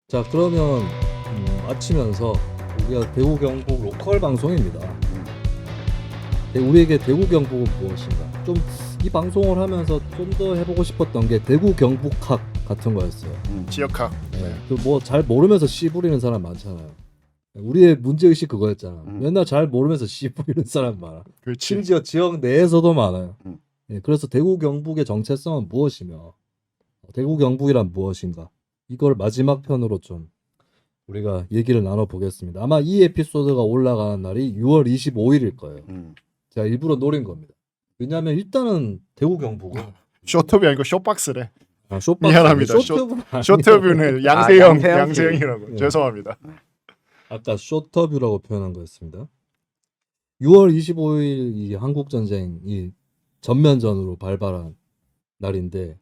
자, 그러면 마치면서 우리가 대구 경북 로컬 방송입니다. 우리에게 대구 경북은 무엇인가? 좀 이 방송을 하면서 좀 더 해보고 싶었던 게 대구 경북학 같은 거였어요. 지역학. 네. 뭐 잘 모르면서 씨 부리는 사람 많잖아요. 우리의 문제의식 그거였잖아. 맨날 잘 모르면서 씨 부리는 사람 많아. 그렇지. 심지어 지역 내에서도 많아요. 예, 그래서 대구 경북의 정체성은 무엇이며 대구 경북이란 무엇인가? 이걸 마지막 편으로 좀 우리가 얘기를 나눠보겠습니다. 아마 이 에피소드가 올라가는 날이 6월 25일일 거예요. 제가 일부러 노린 겁니다. 왜냐하면 일단은 대구 경북은 쇼트뷰 아니고 쇼박스래. 쇼박스 미안합니다. 쇼트뷰는 양세형이라고. 예. 죄송합니다. 아까 쇼터뷰라고 표현한 거였습니다. 6월 25일 이 한국 전쟁이 전면전으로 발발한 날인데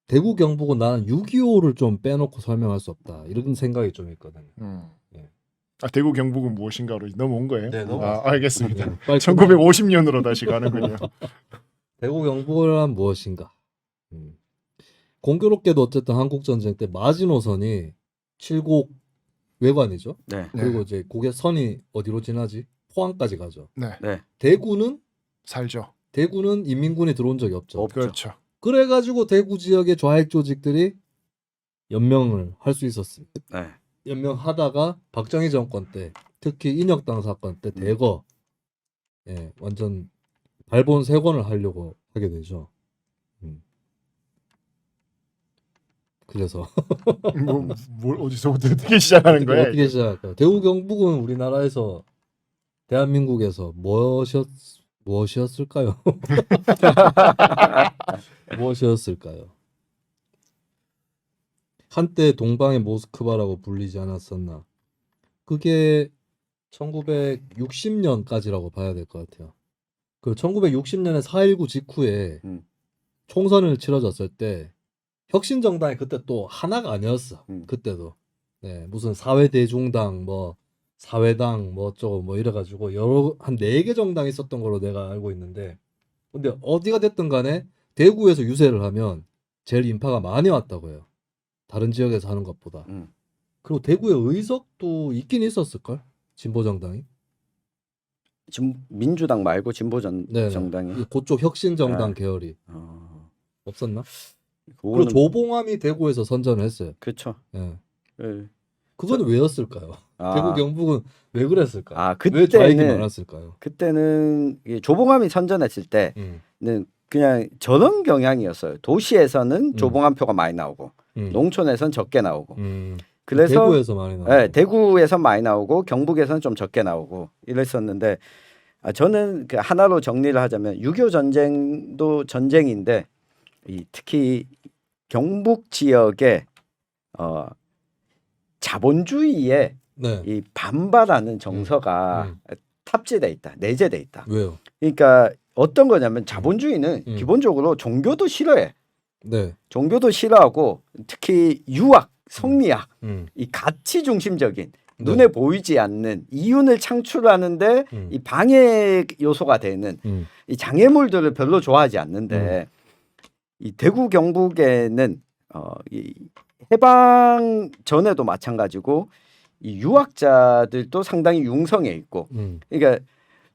대구 경북은 나는 6.25를 좀 빼놓고 설명할 수 없다 이런 생각이 좀 있거든요. 예. 아, 대구 경북은 무엇인가로 넘어온 거예요? 네, 아, 알겠습니다. 네, 빨리 1950년으로 다시 가는군요. 대구 경북은 무엇인가? 공교롭게도 어쨌든 한국 전쟁 때 마지노선이 칠곡 외관이죠. 네. 그리고 이제 고개 선이 어디로 지나지? 포항까지 가죠. 네. 네. 대구는 인민군이 들어온 적이 없죠. 없죠. 그렇죠. 그래가지고 대구 지역의 좌익 조직들이 연명을 할 수 있었습니다. 네. 연명하다가 박정희 정권 때 특히 인혁당 사건 때 대거 완전 발본 세권을 하려고 하게 되죠. 그래서 뭘 어디서부터 어떻게 시작하는 거예요? 어떻게 시작할까요? 대구 경북은 우리나라에서 대한민국에서 무엇이었을까요? 무엇이었을까요? 한때 동방의 모스크바라고 불리지 않았었나? 그게 1960년까지라고 봐야 될 것 같아요. 그 1960년에 4.19 직후에 총선을 치러졌을 때 혁신정당이 그때 또 하나가 아니었어. 그때도. 네, 무슨 사회대중당 뭐 사회당 뭐 어쩌고 뭐 이래가지고 여러 한 4개 정당이 있었던 걸로 내가 알고 있는데 근데 어디가 됐든 간에 대구에서 유세를 하면 제일 인파가 많이 왔다고 해요. 다른 지역에서 하는 것보다. 그리고 대구에 의석도 있긴 있었을걸? 진보정당이. 민주당 말고 진보정당이. 그쪽 혁신정당 계열이. 없었나? 그리고 그거는 조봉암이 대구에서 선전을 했어요. 그렇죠. 예. 네. 그거는 왜였을까요? 대구 경북은 왜 그랬을까요? 왜 좌익이 그때는 많았을까요? 그때는 조봉암이 선전했을 때는 그냥 저런 경향이었어요. 도시에서는 조봉암 표가 많이 나오고 농촌에서는 적게 나오고. 그래서 대구에서 많이 나오고. 네, 대구에서 많이 나오고 경북에서는 좀 적게 나오고 이랬었는데 저는 그 하나로 정리를 하자면 6.25 전쟁도 전쟁인데 특히 경북 지역의 자본주의에 이 반발하는 정서가 탑재돼 있다, 내재돼 있다. 왜요? 그러니까 어떤 거냐면 자본주의는 기본적으로 종교도 싫어해. 네. 종교도 싫어하고 특히 유학, 성리학, 이 가치 중심적인 눈에 보이지 않는 이윤을 창출하는데 이 방해 요소가 되는 이 장애물들을 별로 좋아하지 않는데 이 대구 경북에는 이 해방 전에도 마찬가지고 이 유학자들도 상당히 융성해 있고 그러니까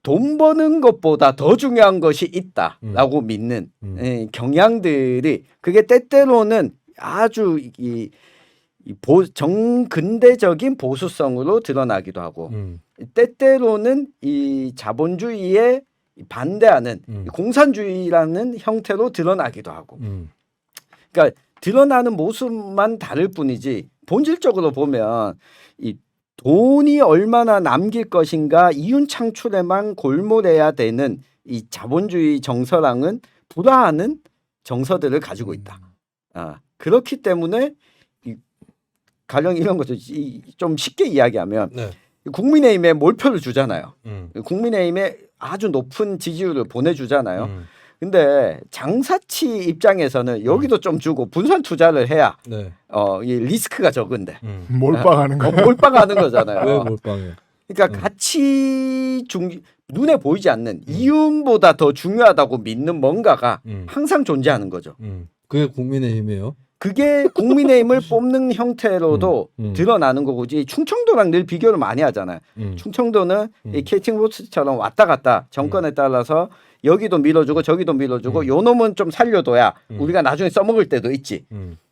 돈 버는 것보다 더 중요한 것이 있다라고 믿는 경향들이 그게 때때로는 아주 정근대적인 보수성으로 드러나기도 하고 때때로는 이 자본주의에 반대하는 공산주의라는 형태로 드러나기도 하고 그러니까 드러나는 모습만 다를 뿐이지 본질적으로 보면 이 돈이 얼마나 남길 것인가 이윤 창출에만 골몰해야 되는 이 자본주의 정서랑은 불화하는 정서들을 가지고 있다. 그렇기 때문에 가령 이런 거죠. 좀 쉽게 이야기하면 국민의힘에 몰표를 주잖아요. 국민의힘에 아주 높은 지지율을 보내주잖아요. 근데 장사치 입장에서는 여기도 좀 주고 분산 투자를 해야 이 리스크가 적은데 몰빵하는 거. 몰빵하는 거잖아요. 왜 몰빵해? 그러니까 눈에 보이지 않는 이윤보다 더 중요하다고 믿는 뭔가가 항상 존재하는 거죠. 그게 국민의힘이에요? 그게 국민의힘을 뽑는 형태로도 드러나는 거고지. 충청도랑 늘 비교를 많이 하잖아요. 충청도는 이 KT모스처럼 왔다 갔다 정권에 따라서 여기도 밀어주고 저기도 밀어주고 요 놈은 좀 살려둬야 우리가 나중에 써먹을 때도 있지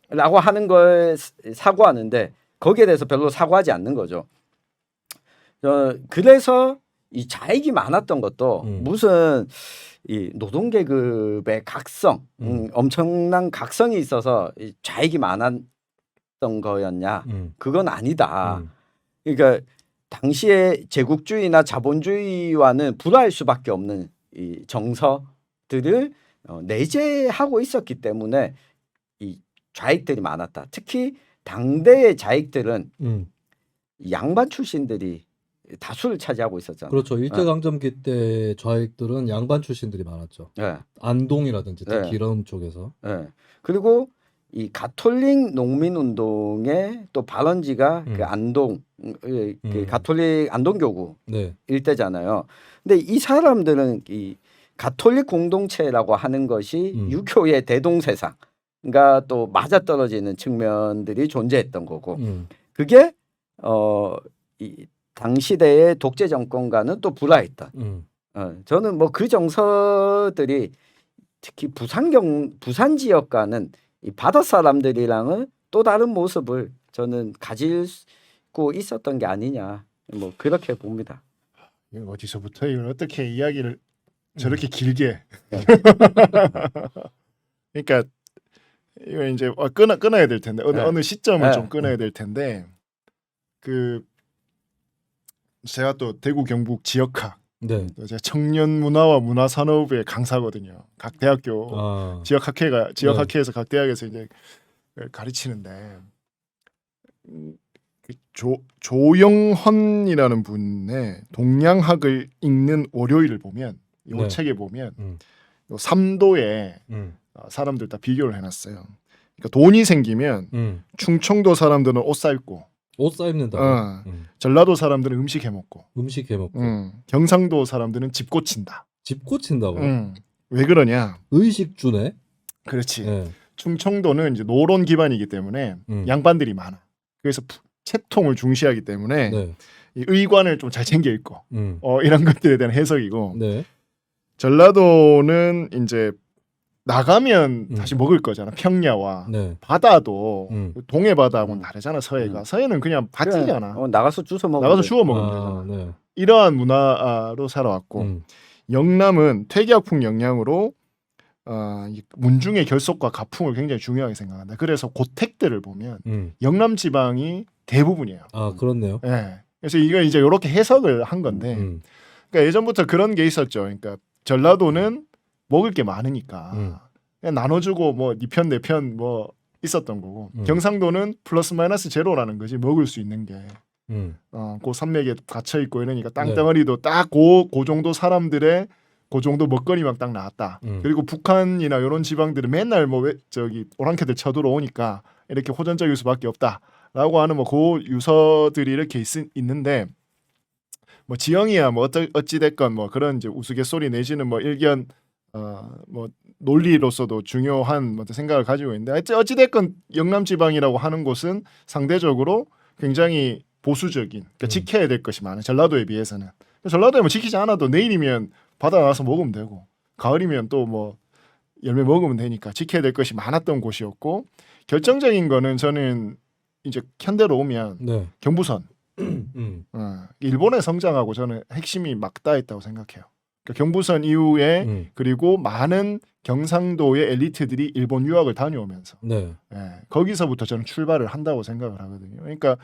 라고 하는 걸 사고하는데 거기에 대해서 별로 사고하지 않는 거죠. 그래서 이 좌익이 많았던 것도 무슨 이 노동계급의 각성, 엄청난 각성이 있어서 이 좌익이 많았던 거였냐? 그건 아니다. 그러니까 당시에 제국주의나 자본주의와는 불화할 수밖에 없는 이 정서들을 내재하고 있었기 때문에 이 좌익들이 많았다. 특히 당대의 좌익들은 양반 출신들이 다수를 차지하고 있었잖아요. 그렇죠. 일제강점기 때 좌익들은 양반 출신들이 많았죠. 네. 안동이라든지 특히 네. 이런 쪽에서. 네. 그리고 이 가톨릭 농민운동의 또 발원지가 그 안동, 그 가톨릭 안동교구 네. 일대잖아요. 근데 이 사람들은 이 가톨릭 공동체라고 하는 것이 유교의 대동세상과 또 맞아떨어지는 측면들이 존재했던 거고, 그게 이 당시대의 독재 정권과는 또 불화했던. 저는 뭐 그 정서들이 특히 부산 지역과는 이 바다 사람들이랑은 또 다른 모습을 저는 가지고 있었던 게 아니냐, 뭐 그렇게 봅니다. 이거 어디서부터 이걸 어떻게 이야기를 저렇게 길게? 그러니까 이거 이제 끊어야 될 텐데 어느 시점을 좀 끊어야 될 텐데 그. 제가 또 대구 경북 지역학, 네. 제가 청년 문화와 문화 산업의 강사거든요. 각 대학교 지역학회에서 각 대학에서 이제 가르치는데 조영헌이라는 분의 동양학을 읽는 월요일을 보면 이 네. 책에 보면 요 3도의 사람들 다 비교를 해놨어요. 그러니까 돈이 생기면 충청도 사람들은 옷 사입고. 옷 사입는다. 전라도 사람들은 음식 해먹고, 음식 해먹고. 경상도 사람들은 집 고친다. 집 고친다고. 왜 그러냐? 의식주네. 그렇지. 네. 충청도는 이제 노론 기반이기 때문에 양반들이 많아. 그래서 채통을 중시하기 때문에 네. 이 의관을 좀 잘 챙겨 있고 이런 것들에 대한 해석이고, 네. 전라도는 이제 나가면 다시 먹을 거잖아. 평야와 네. 바다도 동해 바다하고는 다르잖아. 서해가. 서해는 그냥 밭이잖아. 나가서 주워 먹으면 나가서 주워 먹으면 되잖아. 네. 이러한 문화로 살아왔고 영남은 퇴계학풍 영향으로 문중의 결속과 가풍을 굉장히 중요하게 생각한다. 그래서 고택들을 보면 영남 지방이 대부분이에요. 아 그렇네요. 네. 그래서 이거 이제 이렇게 해석을 한 건데, 그러니까 예전부터 그런 게 있었죠. 그러니까 전라도는 먹을 게 많으니까 그냥 나눠주고 뭐 네 편 내 편 뭐 있었던 거고, 경상도는 플러스 마이너스 제로라는 거지. 먹을 수 있는 게 그 산맥에 갇혀 있고 이러니까 땅덩어리도 딱 그 정도 사람들의 그 정도 먹거리만 딱 나왔다. 그리고 북한이나 이런 지방들은 맨날 뭐 저기 오랑캐들 쳐들어오니까 이렇게 호전적일 수밖에 없다라고 하는 뭐 그 유서들이 이렇게 있는데, 뭐 지형이야 뭐 어찌 됐건 뭐 그런 이제 우스갯소리 내지는 뭐 일견 뭐 논리로서도 중요한 뭐 생각을 가지고 있는데, 어찌 됐건 영남 지방이라고 하는 곳은 상대적으로 굉장히 보수적인, 그러니까 지켜야 될 것이 많아요. 전라도에 비해서는. 전라도에 뭐 지키지 않아도 내일이면 바다 나가서 먹으면 되고, 가을이면 또 뭐 열매 먹으면 되니까 지켜야 될 것이 많았던 곳이었고, 결정적인 거는 저는 이제 현대로 오면 네. 경부선, 일본의 성장하고 저는 핵심이 맞닿아있다고 생각해요. 그러니까 경부선 이후에 그리고 많은 경상도의 엘리트들이 일본 유학을 다녀오면서 거기서부터 저는 출발을 한다고 생각을 하거든요. 그러니까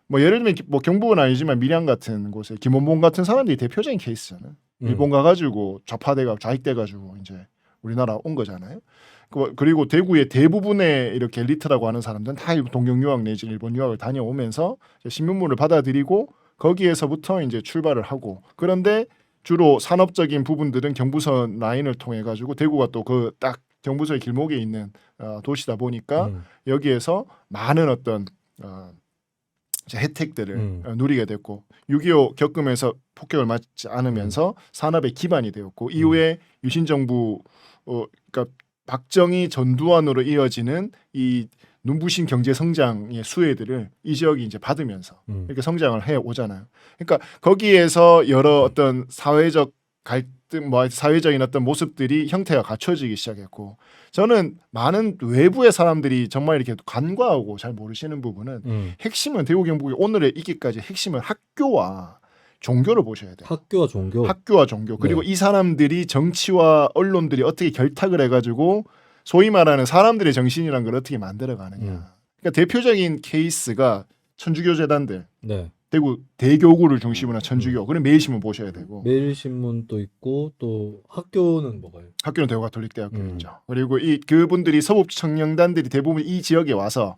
뭐 예를 들면 뭐 경북은 아니지만 밀양 같은 곳에 김원봉 같은 사람들이 대표적인 케이스잖아요. 일본 가가지고 좌파돼가 좌익돼가지고 이제 우리나라 온 거잖아요. 그리고 대구의 대부분의 이렇게 엘리트라고 하는 사람들은 다 동경 유학 내지 일본 유학을 다녀오면서 신문물을 받아들이고 거기에서부터 이제 출발을 하고, 그런데 주로 산업적인 부분들은 경부선 라인을 통해 가지고 대구가 또 그 딱 경부선의 길목에 있는 도시다 보니까 여기에서 많은 어떤 혜택들을 누리게 됐고, 6.25 겪으면서 폭격을 맞지 않으면서 산업의 기반이 되었고, 이후에 유신 정부 그러니까 박정희 전두환으로 이어지는 이 눈부신 경제 성장의 수혜들을 이 지역이 이제 받으면서 이렇게 성장을 해 오잖아요. 그러니까 거기에서 여러 어떤 사회적 갈등, 뭐 사회적인 어떤 모습들이 형태가 갖춰지기 시작했고, 저는 많은 외부의 사람들이 정말 이렇게 간과하고 잘 모르시는 부분은 핵심은 대구 경북의 오늘의 있기까지 핵심은 학교와 종교를 보셔야 돼요. 학교와 종교. 학교와 종교. 그리고 네. 이 사람들이 정치와 언론들이 어떻게 결탁을 해가지고 소위 말하는 사람들의 정신이라는 걸 어떻게 만들어가느냐. 그러니까 대표적인 케이스가 천주교 재단들, 네. 대구 대교구를 중심으로 한 천주교. 그럼 매일신문 보셔야 되고. 매일신문도 있고 또 학교는 뭐가요? 학교는 대구 가톨릭대학교였죠. 그리고 이 그분들이 서북 청년단들이 대부분 이 지역에 와서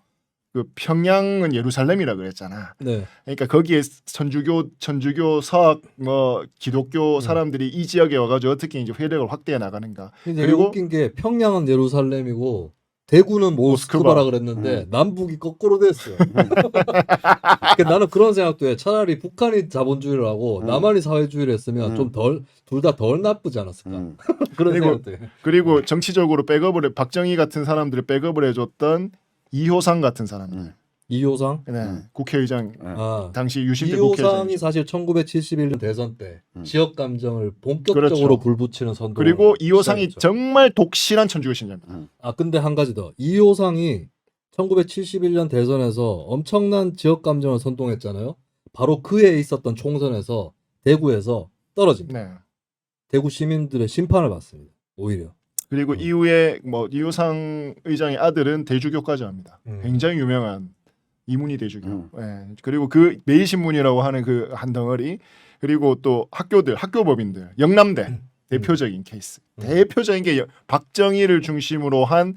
그 평양은 예루살렘이라 그랬잖아. 네. 그러니까 거기에 천주교, 서학, 뭐 기독교 사람들이 이 지역에 와가지고 어떻게 이제 회력을 확대해 나가는가. 근데 그리고 웃긴 게 평양은 예루살렘이고 대구는 모스크바라 그랬는데 남북이 거꾸로 됐어요. 그러니까 나는 그런 생각도 해. 차라리 북한이 자본주의를 하고 남한이 사회주의를 했으면 좀 둘 다 덜 나쁘지 않았을까. 그런 그리고- 생각도 해. 그리고 정치적으로 백업을 박정희 같은 사람들을 백업을 해줬던 이효상 같은 사람들. 이효상? 네, 국회의장 아, 당시 유신대 이효상이 국회의장. 사실 1971년 대선 때 지역 감정을 본격적으로 그렇죠. 불붙이는 선동. 그리고 이효상이 정말 독실한 천주교 신자입니다. 아 근데 한 가지 더. 이효상이 1971년 대선에서 엄청난 지역 감정을 선동했잖아요. 바로 그해 있었던 총선에서 대구에서 떨어집니다. 네. 대구 시민들의 심판을 받습니다. 오히려. 그리고 이후에 뭐 이효상 의장의 아들은 대주교까지 합니다. 굉장히 유명한 이문희 대주교. 예. 그리고 그 매일신문이라고 하는 그 한 덩어리, 그리고 또 학교들, 학교법인들, 영남대 대표적인 케이스. 대표적인 게 박정희를 중심으로 한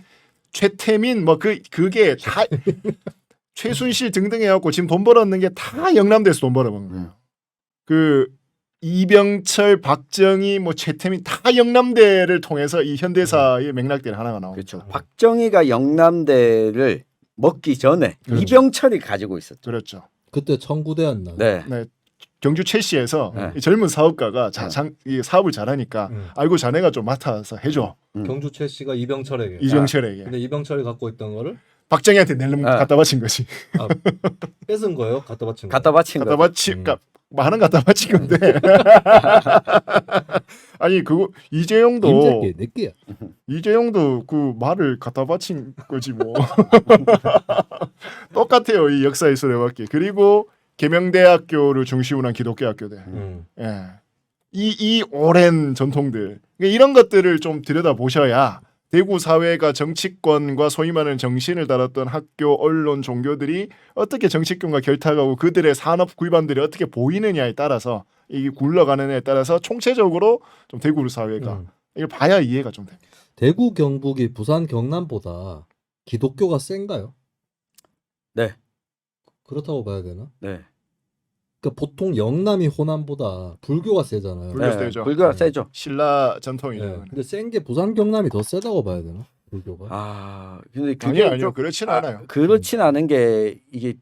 최태민 뭐 그게 다 최순실 등등 해갖고 지금 돈 벌었는 게 다 영남대에서 돈 벌어먹는 거예요. 그 이병철, 박정희, 뭐 최태민 다 영남대를 통해서 이 현대사의 맥락들이 하나가 나옵니다. 그렇죠. 박정희가 영남대를 먹기 전에 그렇죠. 이병철이 가지고 있었죠. 그렇죠. 그때 청구대였나? 네. 네. 경주 최씨에서 네. 이 젊은 사업가가 이 사업을 잘하니까 아이고 자네가 좀 맡아서 해줘. 경주 최 씨가 이병철에게. 이병철에게. 근데 이병철이 갖고 있던 거를 박정희한테 낼름 갖다 바친 거지. 뺏은 거예요? 갖다 바친 거. 갖다 바친 갖다 거. 바치, 많은 갖다 바친 건데. 아니 그거 이재용도 임자께 내 끼야. 이재용도 그 말을 갖다 바친 거지 뭐. 똑같아요 이 역사의 수레바퀴. 그리고 계명대학교를 중심으로 한 기독교 학교들. 예. 이 오랜 전통들. 그러니까 이런 것들을 좀 들여다 보셔야 대구 사회가 정치권과 소위 말하는 정신을 다뤘던 학교, 언론, 종교들이 어떻게 정치권과 결탁하고 그들의 산업 기반들이 어떻게 보이느냐에 따라서 이게 굴러가느냐에 따라서 총체적으로 좀 대구 사회가 이걸 봐야 이해가 좀 됩니다. 대구 경북이 부산 경남보다 기독교가 센가요? 네. 그렇다고 봐야 되나? 네. 그러니까 보통 영남이 호남보다 불교가 세잖아요. 불교 세죠. 불교가 세죠. 신라 전통이죠. 네. 근데 센 게 부산 경남이 더 세다고 봐야 되나? 불교가. 아, 근데 그게 아니요 좀 그렇진 않아요. 그렇진 않은 게 이게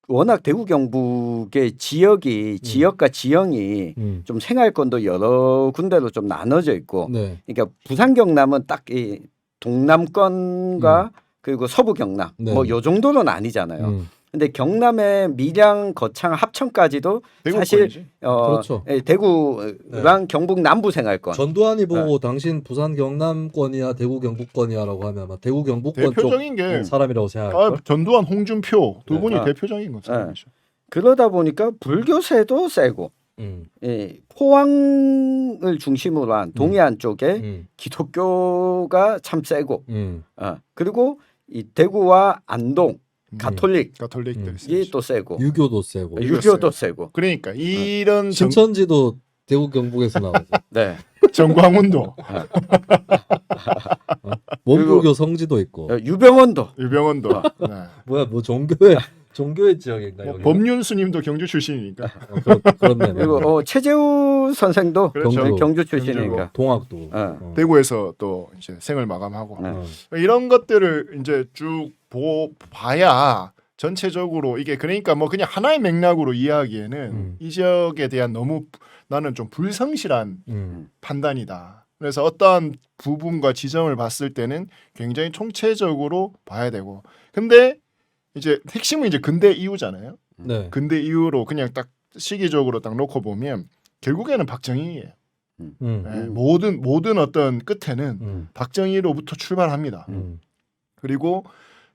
워낙 대구 경북의 지역이 지역과 지형이 좀 생활권도 여러 군데로 좀 나눠져 있고, 네. 그러니까 부산 경남은 딱 이 동남권과 그리고 서부 경남 네. 뭐 요 정도는 아니잖아요. 근데 경남의 밀양, 거창, 합천까지도 사실 대구권이지. 그렇죠. 대구랑 경북 남부 생활권. 전두환이 보고 당신 부산 경남권이야 대구 경북권이야라고 하면 아마 대구 경북권 대표적인 게 쪽 사람이라고 생각할 걸. 전두환, 홍준표 두 네. 분이 아. 대표적인 것 사람이죠. 그러다 보니까 불교세도 세고 포항을 중심으로 한 동해안 쪽에 기독교가 참 세고 그리고 이 대구와 안동 가톨릭이 세죠. 또 세고 유교도 세고. 유교도 세고. 그러니까 이런 신천지도 대구 경북에서 나오죠. 네. 정광훈도 원불교 성지도 있고. 유병원도 유병원도 네. 뭐야 뭐 종교의 지역인가 뭐 여기. 법륜스님도 경주 출신이니까 그렇네. 그리고 최재우 선생도 그렇죠. 경주 출신이니까. 동학도. 대구에서 또 이제 생을 마감하고 네. 이런 것들을 이제 쭉 봐야 전체적으로 이게 그러니까 뭐 그냥 하나의 맥락으로 이해하기에는 이 지역에 대한 너무 나는 좀 불성실한 판단이다. 그래서 어떠한 부분과 지점을 봤을 때는 굉장히 총체적으로 봐야 되고. 근데 이제 핵심은 이제 근대 이후잖아요. 네. 근대 이후로 그냥 딱 시기적으로 딱 놓고 보면 결국에는 박정희예요. 네, 모든 어떤 끝에는 박정희로부터 출발합니다. 그리고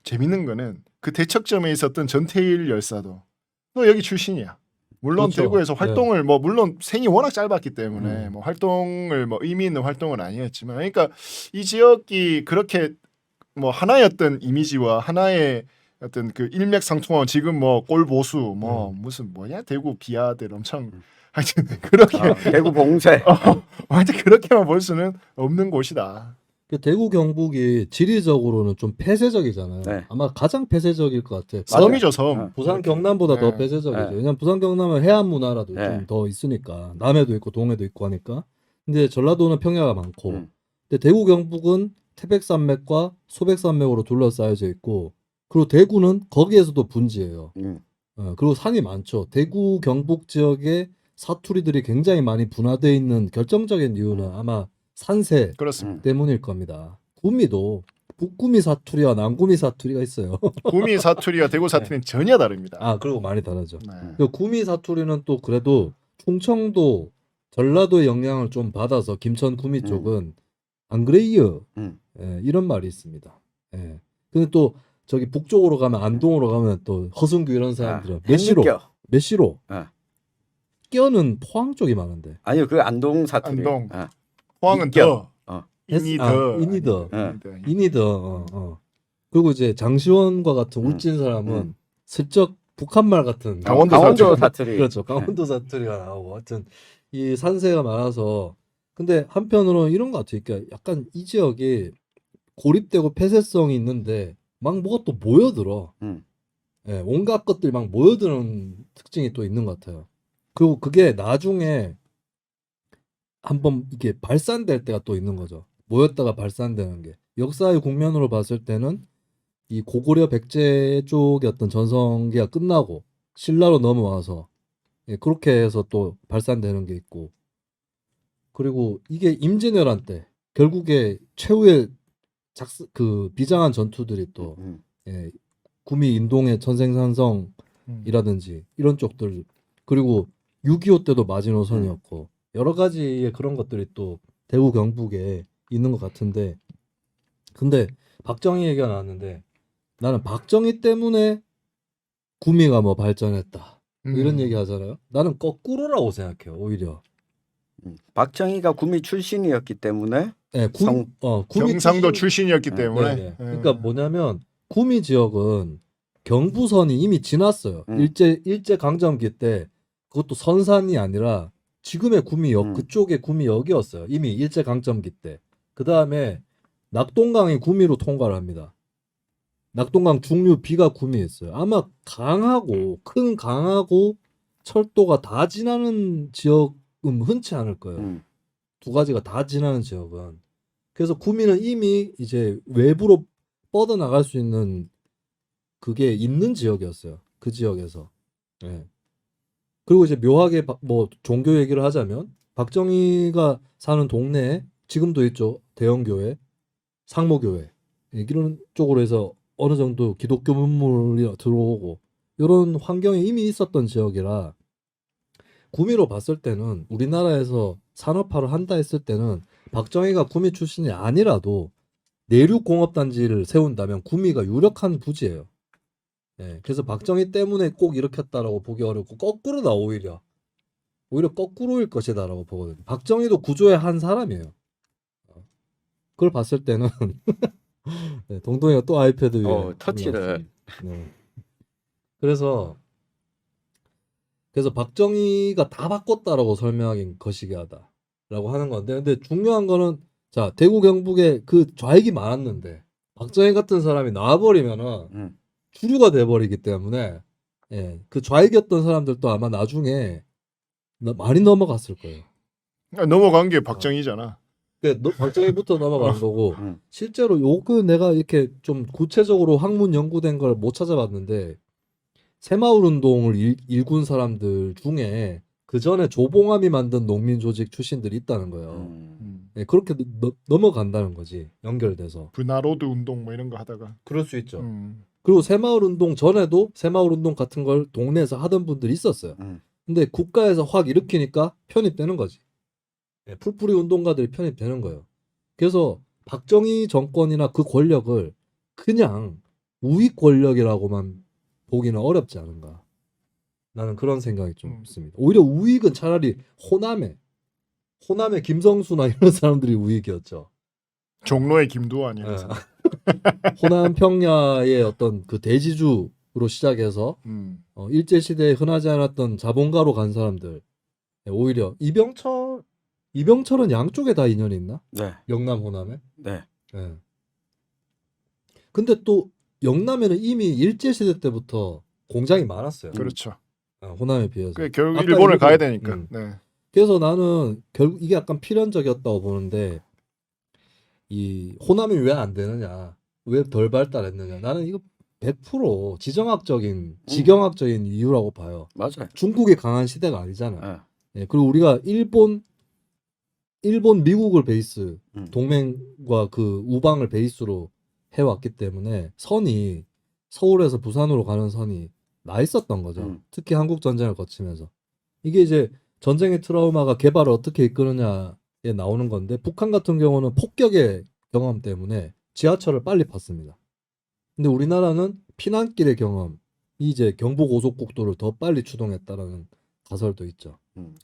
재밌는 거는 그 대척점에 있었던 전태일 열사도 또 여기 출신이야. 물론 그렇죠. 대구에서 네. 활동을 뭐 물론 생이 워낙 짧았기 때문에 뭐 활동을 뭐 의미 있는 활동은 아니었지만, 그러니까 이 지역이 그렇게 뭐 하나의 어떤 이미지와 하나의 어떤 그 일맥상통한 지금 뭐 꼴보수 뭐 무슨 뭐냐 대구 비아들 엄청 하여튼 그렇게 대구 봉쇄. 완전 그렇게만 볼 수는 없는 곳이다. 그 대구 경북이 지리적으로는 좀 폐쇄적이잖아요. 네. 아마 가장 폐쇄적일 것 같아요. 섬이죠 섬. 부산 경남보다 더 네. 폐쇄적이죠. 네. 왜냐면 부산 경남은 해안 문화라도 네. 좀 더 있으니까 남해도 있고 동해도 있고 하니까. 근데 전라도는 평야가 많고, 근데 대구 경북은 태백산맥과 소백산맥으로 둘러싸여져 있고, 그리고 대구는 거기에서도 분지예요. 그리고 산이 많죠. 대구 경북 지역에 사투리들이 굉장히 많이 분화되어 있는 결정적인 이유는 아마 산세 그렇습니다. 때문일 겁니다. 구미도 북구미 사투리와 남구미 사투리가 있어요. 구미 사투리와 대구 사투리는 전혀 다릅니다. 아, 그리고 많이 다르죠. 네. 그 구미 사투리는 또 그래도 충청도, 전라도의 영향을 좀 받아서 김천 구미 쪽은 안 그래요. 예, 이런 말이 있습니다. 예. 근데 또 저기 북쪽으로 가면 안동으로 가면 또 허승규 이런 사람들은 메시로, 메시로. 아. 껴는 포항 쪽이 많은데. 아니요, 그 안동 사투리. 안동. 포항은 이껴. 더. 이니더. 이니더. 그리고 이제 장시원과 같은 울진 사람은 슬쩍 북한말 같은 강원도 사투리. 그렇죠. 강원도 사투리가 나오고, 하여튼 이 산세가 많아서. 근데 한편으로는 이런 것 같아요. 그러니까 약간 이 지역이 고립되고 폐쇄성이 있는데 막 뭐가 또 모여들어. 예, 온갖 것들이 막 모여드는 특징이 또 있는 것 같아요. 그리고 그게 나중에 한번 이게 발산될 때가 또 있는 거죠. 모였다가 발산되는 게. 역사의 국면으로 봤을 때는 이 고구려 백제 쪽의 어떤 전성기가 끝나고 신라로 넘어와서, 예, 그렇게 해서 또 발산되는 게 있고, 그리고 이게 임진왜란 때 결국에 최후의 그 비장한 전투들이 또 예, 구미 인동의 천생산성이라든지 이런 쪽들, 그리고 6.25 때도 마지노선이었고 여러 가지의 그런 것들이 또 대구 경북에 있는 것 같은데, 근데 박정희 얘기가 나왔는데 나는 박정희 때문에 구미가 뭐 발전했다 이런 얘기 하잖아요. 나는 거꾸로라고 생각해요. 오히려 박정희가 구미 출신이었기 때문에 네, 구미 경상도 출신이었기 네, 때문에. 네. 그러니까 뭐냐면 구미 지역은 경부선이 이미 지났어요. 일제 강점기 때 그것도 선산이 아니라 지금의 구미역 그쪽에 구미역이었어요. 이미 일제 강점기 때. 그 다음에 낙동강이 구미로 통과를 합니다. 낙동강 중류 B가 구미에 있어요. 아마 강하고 큰 강하고 철도가 다 지나는 지역은 흔치 않을 거예요. 두 가지가 다 지나는 지역은. 그래서 구미는 이미 이제 외부로 뻗어나갈 수 있는 그게 있는 지역이었어요. 그 지역에서. 네. 그리고 이제 묘하게 뭐 종교 얘기를 하자면 박정희가 사는 동네에 지금도 있죠. 대형교회, 상모교회 이런 쪽으로 해서 어느 정도 기독교 문물이 들어오고 이런 환경이 이미 있었던 지역이라 구미로 봤을 때는 우리나라에서 산업화를 한다 했을 때는 박정희가 구미 출신이 아니라도 내륙 공업단지를 세운다면 구미가 유력한 부지예요. 네, 그래서 박정희 때문에 꼭 일으켰다라고 보기 어렵고 거꾸로다 오히려 거꾸로일 것이다라고 보거든요. 박정희도 구조의 한 사람이에요. 그걸 봤을 때는 네, 동동이가 또 아이패드 위에 터치를. 네. 그래서 박정희가 다 바꿨다라고 설명하긴 거시기하다라고 하는 건데, 근데 중요한 거는 자 대구 경북에 그 좌익이 많았는데 박정희 같은 사람이 나와버리면은 주류가 돼버리기 때문에 예, 그 좌익이었던 사람들도 아마 나중에 많이 넘어갔을 거예요. 넘어간 게 박정희잖아. 박정희부터 넘어간 거고 실제로 요그 내가 이렇게 좀 구체적으로 학문 연구된 걸 못 찾아봤는데 새마을운동을 일군 사람들 중에 그 전에 조봉암이 만든 농민조직 출신들이 있다는 거예요. 네, 그렇게 넘어간다는 거지. 연결돼서. 분화로드 운동 뭐 이런 거 하다가. 그럴 수 있죠. 음. 그리고 새마을 운동 전에도 새마을 운동 같은 걸 동네에서 하던 분들이 있었어요. 근데 국가에서 확 일으키니까 편입되는 거지. 네, 풀뿌리 운동가들이 편입되는 거예요. 그래서 박정희 정권이나 그 권력을 그냥 우익 권력이라고만 보기는 어렵지 않은가. 나는 그런 생각이 좀 있습니다. 오히려 우익은 차라리 호남의 김성수나 이런 사람들이 우익이었죠. 종로의 김두한이라서. 네. 호남 평야의 어떤 그 대지주로 시작해서 일제 시대에 흔하지 않았던 자본가로 간 사람들. 네, 오히려 이병철은 양쪽에 다 인연이 있나? 네. 영남 호남에? 네. 네. 근데 또 영남에는 이미 일제 시대 때부터 공장이 많았어요. 그렇죠. 호남에 비해서. 결국 아까 일본을 가야 일본, 되니까. 네. 그래서 나는 결국 이게 약간 필연적이었다고 보는데 이 호남이 왜 안 되느냐, 왜 덜 발달했느냐, 나는 이거 100% 지경학적인 이유라고 봐요. 맞아요. 중국이 강한 시대가 아니잖아. 네. 예, 그리고 우리가 일본, 미국을 베이스, 동맹과 그 우방을 베이스로 해왔기 때문에 선이 서울에서 부산으로 가는 선이 나 있었던 거죠. 특히 한국 전쟁을 거치면서 이게 이제 전쟁의 트라우마가 개발을 어떻게 이끄느냐에 나오는 건데, 북한 같은 경우는 폭격의 경험 때문에 지하철을 빨리 팠습니다. 근데 우리나라는 피난길의 경험, 이제 경부고속국도를 더 빨리 추동했다라는 가설도 있죠.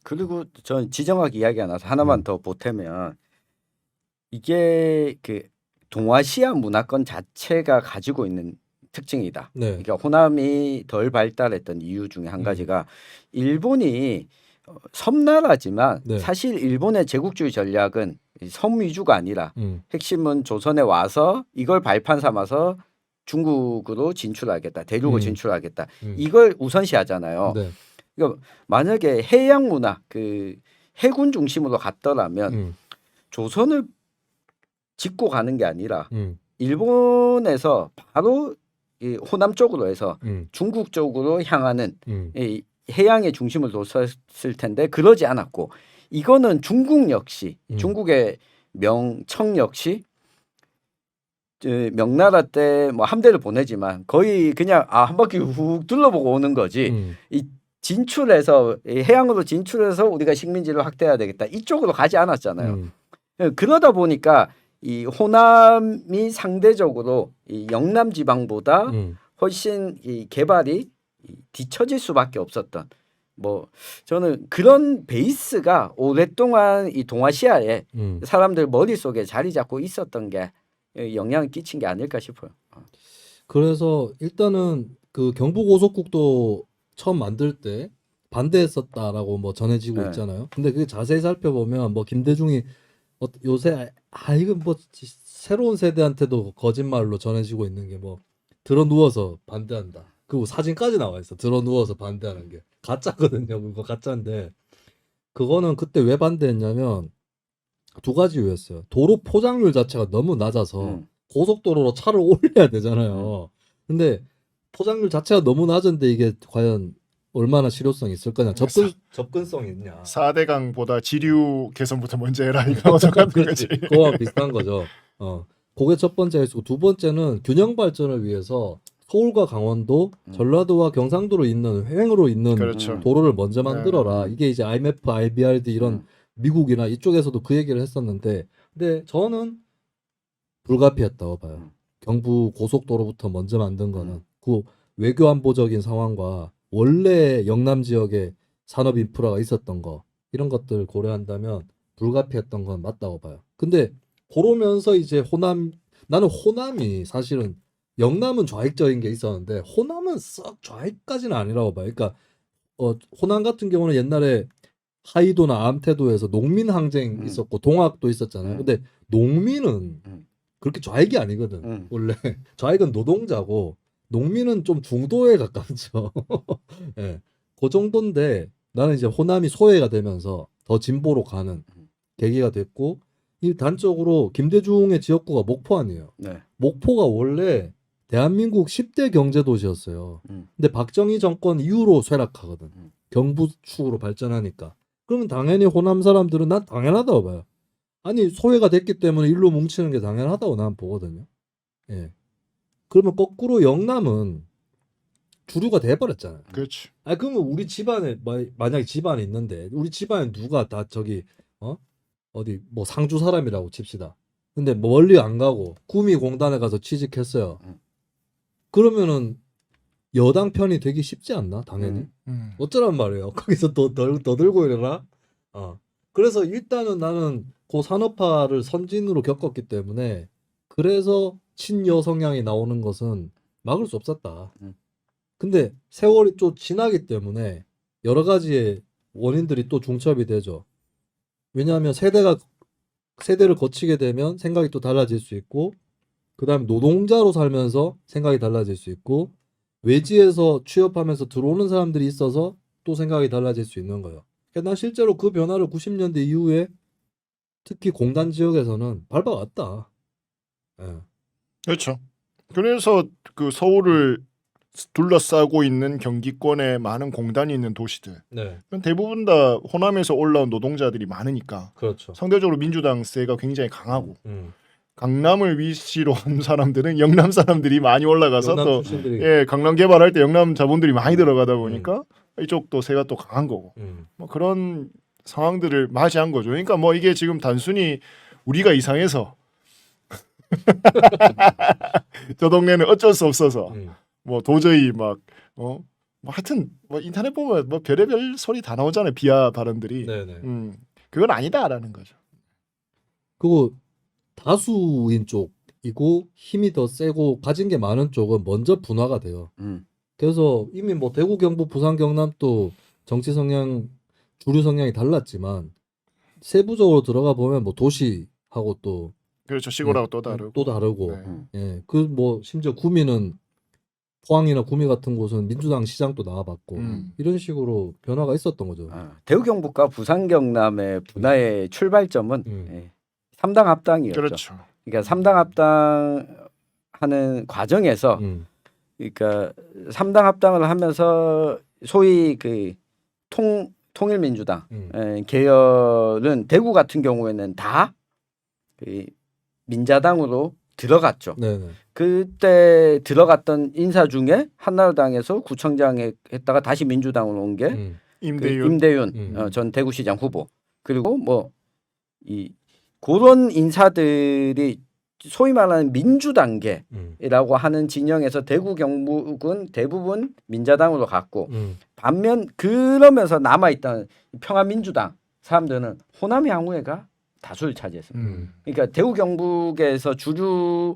그리고 전 지정학 이야기가 나서 하나만 더 보태면, 이게 그 동아시아 문화권 자체가 가지고 있는 특징이다. 네. 그러니까 호남이 덜 발달했던 이유 중에 한 가지가 일본이 섬나라지만 네. 사실 일본의 제국주의 전략은 섬 위주가 아니라 핵심은 조선에 와서 이걸 발판 삼아서 중국으로 진출하겠다, 대륙으로 진출하겠다, 이걸 우선시하잖아요. 네. 그러니까 만약에 해양 문화, 그 해군 중심으로 갔더라면 조선을 짚고 가는 게 아니라 일본에서 바로 이 호남 쪽으로 해서 중국 쪽으로 향하는 이 해양의 중심을 뒀을 텐데 그러지 않았고, 이거는 중국 역시 중국의 명청 역시 명나라 때 뭐 함대를 보내지만 거의 그냥 한 바퀴 훅 둘러보고 오는 거지. 이 진출해서 해양으로 진출해서 우리가 식민지를 확대해야 되겠다, 이쪽으로 가지 않았잖아요. 그러다 보니까 이 호남이 상대적으로 이 영남 지방보다 훨씬 이 개발이 뒤처질 수밖에 없었던, 뭐 저는 그런 베이스가 오랫동안 이 동아시아에 사람들 머릿속에 자리 잡고 있었던 게 영향을 끼친 게 아닐까 싶어요. 그래서 일단은 그 경부고속국도 처음 만들 때 반대했었다라고 뭐 전해지고 있잖아요. 근데 그 자세히 살펴보면 뭐 김대중이 요새 이건 뭐 새로운 세대한테도 거짓말로 전해지고 있는 게 뭐 들어 누워서 반대한다. 그리고 사진까지 나와 있어. 들어 누워서 반대하는 게 가짜거든요. 그거 가짜인데, 그거는 그때 왜 반대했냐면 두 가지 이유였어요. 도로 포장률 자체가 너무 낮아서 고속도로로 차를 올려야 되잖아요. 근데 포장률 자체가 너무 낮은데 이게 과연 얼마나 실효성이 있을 거냐, 접근성이 있냐. 4대강보다 지류 개선부터 먼저 해라, 이거 적합한 거지. 그거와 비슷한 거죠. 그게 첫 번째 있고, 두 번째는 균형 발전을 위해서 서울과 강원도, 전라도와 경상도로 있는 횡으로 있는 그렇죠. 도로를 먼저 만들어라. 이게 이제 IMF, IBRD 이런 미국이나 이쪽에서도 그 얘기를 했었는데, 근데 저는 불가피했다고 봐요. 경부 고속도로부터 먼저 만든 거는 그 외교 안보적인 상황과 원래 영남 지역에 산업 인프라가 있었던 거, 이런 것들 고려한다면 불가피했던 건 맞다고 봐요. 근데 그러면서 이제 나는 호남이 사실은, 영남은 좌익적인 게 있었는데 호남은 썩 좌익까지는 아니라고 봐요. 그러니까 호남 같은 경우는 옛날에 하이도나 암태도에서 농민 항쟁 있었고 동학도 있었잖아요. 근데 농민은 그렇게 좌익이 아니거든. 원래 좌익은 노동자고 농민은 좀 중도에 가깝죠. 예. 그 정도인데 나는 이제 호남이 소외가 되면서 더 진보로 가는 계기가 됐고, 이 단적으로 김대중의 지역구가 목포 아니에요. 네. 목포가 원래 대한민국 10대 경제도시였어요. 근데 박정희 정권 이후로 쇠락하거든. 경부 축으로 발전하니까. 그러면 당연히 호남 사람들은 난 당연하다고 봐요. 아니 소외가 됐기 때문에 일로 뭉치는 게 당연하다고 난 보거든요. 예. 그러면 거꾸로 영남은 주류가 돼버렸잖아요. 그렇지. 아 그러면 우리 집안에 만약에 집안에 있는데 우리 집안에 누가 다 저기 어디 뭐 상주 사람이라고 칩시다. 근데 멀리 안 가고 구미공단에 가서 취직했어요. 그러면은 여당 편이 되기 쉽지 않나 당연히. 어쩌란 말이에요. 거기서 더 들고 이래라. 그래서 일단은 나는 그 산업화를 선진으로 겪었기 때문에 그래서 친여 성향이 나오는 것은 막을 수 없었다. 근데 세월이 좀 지나기 때문에 여러 가지의 원인들이 또 중첩이 되죠. 왜냐하면 세대를 거치게 되면 생각이 또 달라질 수 있고, 그 다음에 노동자로 살면서 생각이 달라질 수 있고, 외지에서 취업하면서 들어오는 사람들이 있어서 또 생각이 달라질 수 있는 거예요. 그러니까 난 실제로 그 변화를 90년대 이후에 특히 공단 지역에서는 밟아왔다. 예. 그렇죠. 그래서 그 서울을 둘러싸고 있는 경기권에 많은 공단이 있는 도시들 네, 대부분 다 호남에서 올라온 노동자들이 많으니까 그렇죠. 상대적으로 민주당 세가 굉장히 강하고 강남을 위시로 한 사람들은 영남 사람들이 많이 올라가서 영남 또 출신들이 강남 개발할 때 영남 자본들이 많이 들어가다 보니까 이쪽도 세가 또 강한 거고 뭐 그런 상황들을 맞이한 거죠. 그러니까 뭐 이게 지금 단순히 우리가 이상해서 저 동네는 어쩔 수 없어서 뭐 도저히 뭐 하여튼 뭐 인터넷 보면 뭐 별의별 소리 다 나오잖아요. 비하 발언들이. 네네. 그건 아니다라는 거죠. 그리고 다수인 쪽이고 힘이 더 세고 가진 게 많은 쪽은 먼저 분화가 돼요. 그래서 이미 뭐 대구, 경북, 부산, 경남도 정치 성향, 주류 성향이 달랐지만 세부적으로 들어가 보면 뭐 도시하고 또 그렇죠. 시골하고 또 다르고. 또 다르고 네. 예, 그 뭐 심지어 구미는 포항이나 구미 같은 곳은 민주당 시장도 나와봤고 이런 식으로 변화가 있었던 거죠. 대구 경북과 부산 경남의 분화의 출발점은 3당 합당이었죠. 그렇죠. 그러니까 3당 합당하는 과정에서 그러니까 3당 합당을 하면서 소위 그 통일민주당 계열은 대구 같은 경우에는 다 그 민자당으로 들어갔죠. 네네. 그때 들어갔던 인사 중에 한나라당에서 구청장에 했다가 다시 민주당으로 온 게 임대윤 전 대구시장 후보 그리고 뭐 그런 인사들이 소위 말하는 민주당계라고 하는 진영에서 대구 경북은 대부분 민자당으로 갔고 반면 그러면서 남아있던 평화민주당 사람들은 호남 향후회가 다수를 차지했습니다. 그러니까 대구 경북에서 주류와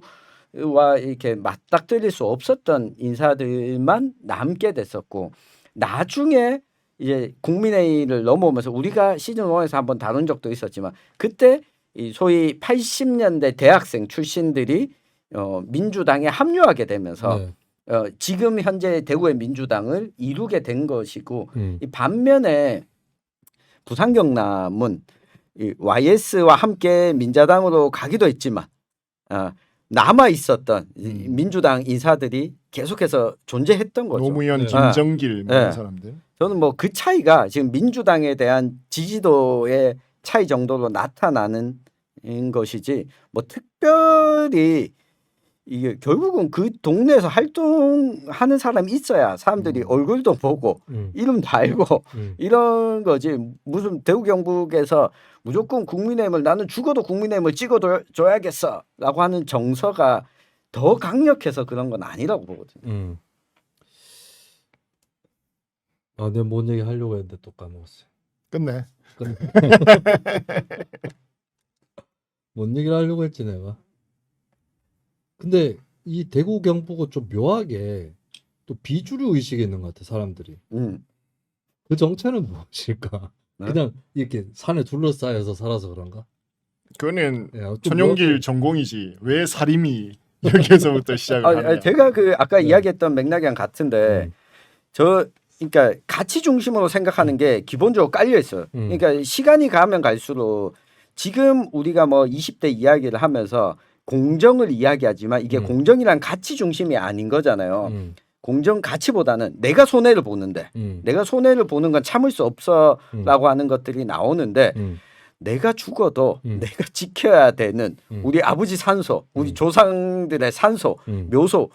이렇게 맞닥뜨릴 수 없었던 인사들만 남게 됐었고 나중에 이제 국민회의를 넘어오면서 우리가 시즌 1에서 한번 다룬 적도 있었지만 그때 이 소위 80년대 대학생 출신들이 민주당에 합류하게 되면서 지금 현재 대구의 민주당을 이루게 된 것이고 이 반면에 부산 경남은 이 YS와 함께 민자당으로 가기도 했지만 남아 있었던 민주당 인사들이 계속해서 존재했던 거죠. 노무현, 김정길 이런 사람들. 저는 뭐 그 차이가 지금 민주당에 대한 지지도의 차이 정도로 나타나는 것이지 뭐 특별히 이게 결국은 그 동네에서 활동하는 사람이 있어야 사람들이 얼굴도 보고 이름도 알고 이런 거지. 무슨 대구 경북에서 무조건 국민의힘을 나는 죽어도 국민의힘을 찍어줘야겠어라고 하는 정서가 더 강력해서 그런 건 아니라고 보거든요. 내가 뭔 얘기 하려고 했는데 또 까먹었어요. 끝내. 뭔 얘기를 하려고 했지 내가. 근데 이 대구 경북은 좀 묘하게 또 비주류 의식이 있는 것 같아 사람들이. 그 정체는 무엇일까? 네? 그냥 이렇게 산에 둘러싸여서 살아서 그런가? 그거는 좀 천용길 묘하게. 전공이지. 왜 사림이 여기서부터 시작을 하느냐. 제가 그 아까 이야기했던 맥락이랑 같은데 그러니까 가치 중심으로 생각하는 게 기본적으로 깔려 있어요. 그러니까 시간이 가면 갈수록 지금 우리가 뭐 20대 이야기를 하면서 공정을 이야기하지만 이게 공정이란 가치 중심이 아닌 거잖아요. 공정 가치보다는 내가 손해를 보는데 내가 손해를 보는 건 참을 수 없어라고 하는 것들이 나오는데 내가 죽어도 내가 지켜야 되는 우리 아버지 산소, 우리 조상들의 산소, 묘소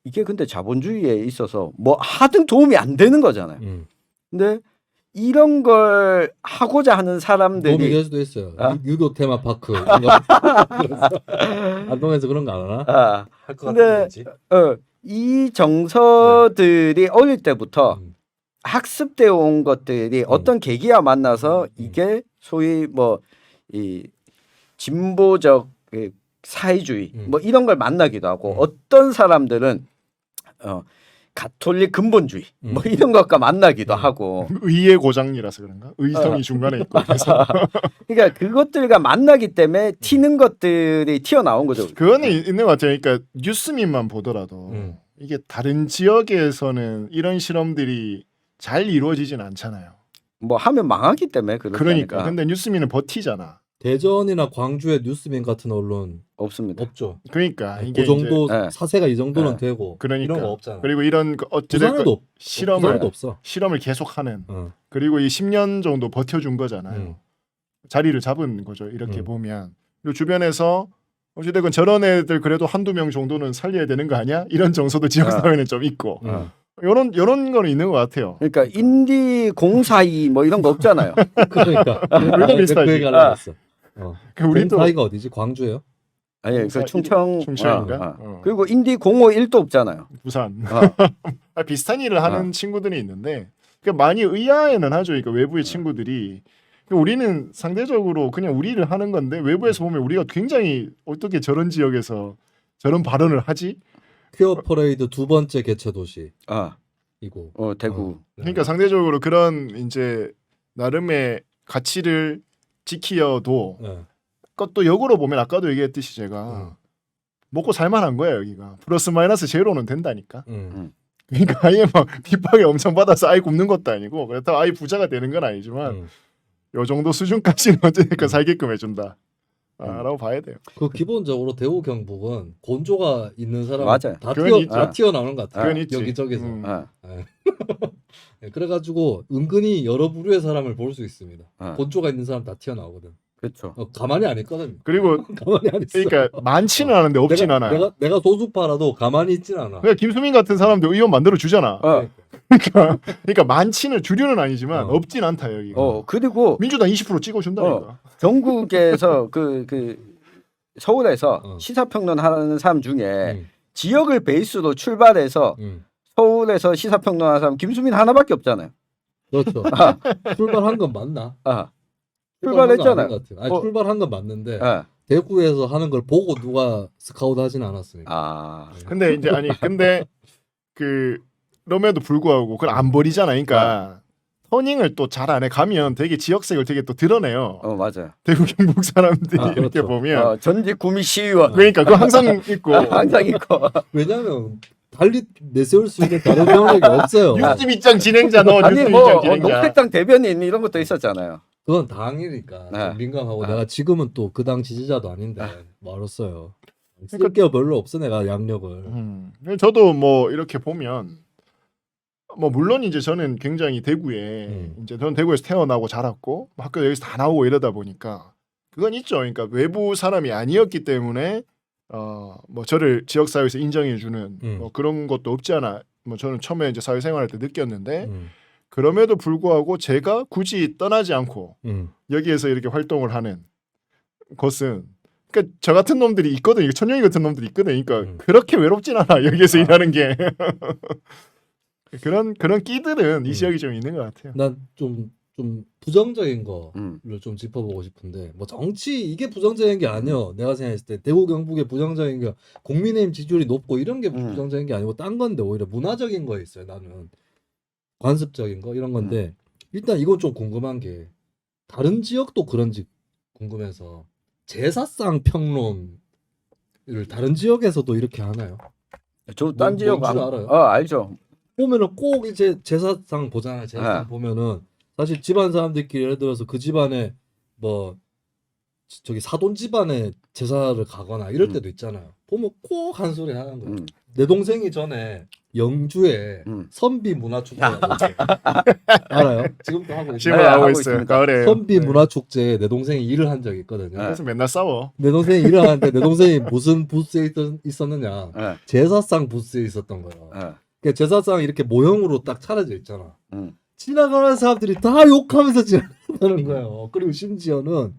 이게 근데 자본주의에 있어서 뭐 하등 도움이 안 되는 거잖아요. 근데 이런 걸 하고자 하는 도움이 사람들이 될 수도 있어요. 아? 유교 테마파크 안동에서 그런 거 안 하나? 아, 할 것 근데 같은데 왠지. 이 정서들이 어릴 때부터 학습되어 온 것들이 어떤 계기와 만나서 이게 소위 뭐 이 진보적 사회주의 뭐 이런 걸 만나기도 하고 어떤 사람들은 가톨릭 근본주의 뭐 이런 것과 만나기도 하고 의의 고장이라서 그런가? 의성이 중간에 있고 그래서 그러니까 그것들과 만나기 때문에 튀는 것들이 튀어나온 거죠. 그거는 있는 것 같아요. 그러니까 뉴스민만 보더라도 이게 다른 지역에서는 이런 실험들이 잘 이루어지진 않잖아요. 뭐 하면 망하기 때문에 그러니까 근데 뉴스민은 버티잖아. 대전이나 광주의 뉴스민 같은 언론 없습니다. 없죠. 그러니까 그 이게 정도 이제, 사세가 이 정도는 네. 되고 그러니까. 이런 거 없잖아. 그리고 이런 어찌됐건 부산에도 실험을 없어. 실험을 계속하는 그리고 이 10년 정도 버텨준 거잖아요. 자리를 잡은 거죠. 이렇게 보면 그리고 주변에서 어찌됐건 저런 애들 그래도 한두 명 정도는 살려야 되는 거 아니야? 이런 정서도 지역 사회는 좀 있고 이런 거는 있는 것 같아요. 그러니까 인디 042 뭐 이런 거 없잖아요. 그러니까 우리도 비슷하지. 그 얘기 하려고 했어. 우리도 사이가 어디지? 광주예요? 아니 그 충청인가? 그리고 인디 051도 없잖아요. 부산. 비슷한 일을 하는 친구들이 있는데 많이 의아해는 하죠. 그러니까 외부의 친구들이 우리는 상대적으로 그냥 우리를 하는 건데 외부에서 보면 우리가 굉장히 어떻게 저런 지역에서 저런 발언을 하지? 퀴어 퍼레이드 두 번째 개최 도시. 이고. 대구. 그러니까 상대적으로 그런 이제 나름의 가치를 지키어도 그것도 역으로 보면 아까도 얘기했듯이 제가 먹고 살만한 거예요. 여기가 플러스 마이너스 제로는 된다니까. 그러니까 아예 막 핍박을 엄청 받아서 아예 굶는 것도 아니고 그렇다고 아예 부자가 되는 건 아니지만 요 정도 수준까지는 어쨌든 살게끔 해준다. 라고 봐야 돼요. 그 기본적으로 대구 경북은 곤조가 있는 사람 맞아요. 다 튀어나오는 것 같아요. 그건 있지. 여기저기서. 그래가지고 은근히 여러 부류의 사람을 볼 수 있습니다. 곤조가 있는 사람 다 튀어나오거든. 그렇죠. 가만히 안 있거든. 그리고 가만히 안 있어. 그러니까 많지는 않은데 없진 않아요. 내가 소수파라도 가만히 있진 않아. 그러니까 김수민 같은 사람도 의원 만들어 주잖아. 그러니까 많지는 주류는 아니지만 없진 않다 여기가. 그리고 민주당 20% 찍어준다니까. 전국에서 그 서울에서 시사평론 하는 사람 중에 지역을 베이스로 출발해서 서울에서 시사평론 하는 사람 김수민 하나밖에 없잖아요. 그렇죠. 출발한 건 맞나? 출발했잖아요. 출발한 건 맞는데 대구에서 하는 걸 보고 누가 스카우트 하진 않았으니까. 근데 이제 근데 그럼에도 불구하고 그걸 안 버리잖아. 그러니까 터닝을 또 잘 안 해 가면 되게 지역색을 되게 또 드러내요. 맞아요. 대구 경북 사람들이 이렇게 그렇죠. 보면 전직 구미 시의원. 그러니까 그거 항상 있고 항상 있고. 왜냐하면 달리 내세울 수 있는 다른 병력이 없어요. 뉴스 입장 진행자 너 아니 뉴스 뭐 입장 진행자. 녹색당 대변인 이런 것도 있었잖아요. 그건 당이니까 좀 민감하고 내가 지금은 또 그 당 지지자도 아닌데 말았어요. 쓸 게 별로 없어 내가 양력을. 저도 뭐 이렇게 보면 뭐 물론 이제 저는 굉장히 대구에 이제 저는 대구에서 태어나고 자랐고 학교 여기서 다 나오고 이러다 보니까 그건 있죠. 그러니까 외부 사람이 아니었기 때문에 뭐 저를 지역 사회에서 인정해 주는 뭐 그런 것도 없지 않아. 뭐 저는 처음에 이제 사회생활할 때 느꼈는데 그럼에도 불구하고 제가 굳이 떠나지 않고 여기에서 이렇게 활동을 하는 것은 그러니까 저 같은 놈들이 있거든. 천영이 같은 놈들이 있거든. 그러니까 그렇게 외롭진 않아. 여기에서 일하는 게. 그런 끼들은 이 지역이 좀 있는 것 같아요. 난 좀 부정적인 거를 좀 짚어보고 싶은데 뭐 정치 이게 부정적인 게 아니요. 내가 생각했을 때 대구 경북의 부정적인 게 국민의힘 지지율이 높고 이런 게 부정적인 게 아니고 딴 건데 오히려 문화적인 거에 있어요. 나는 관습적인 거 이런 건데 일단 이건 좀 궁금한 게 다른 지역도 그런지 궁금해서 제사상 평론을 다른 지역에서도 이렇게 하나요? 저 딴 지역 알아요? 알죠. 보면은 꼭 이제 제사상 보잖아요. 제사상 보면은 사실 집안 사람들끼리 예를 들어서 그 집안에 뭐 저기 사돈 집안에 제사를 가거나 이럴 때도 있잖아요. 보면 꼭 한 소리 하는 거예요. 내 동생이 전에 영주에 선비 문화축제라고 있어요. 알아요? 지금도 하고 있어요. 지금 네, 하고 하고 있어요. 있습니다. 가을에. 선비 문화축제에 내 동생이 일을 한 적이 있거든요. 그래서 맨날 싸워. 내 동생이 일을 하는데 내 동생이 무슨 부스에 있었느냐? 네. 제사상 부스에 있었던 거예요. 네. 그러니까 제사상 이렇게 모형으로 딱 차려져 있잖아. 지나가는 사람들이 다 욕하면서 지나가는 거예요. 그리고 심지어는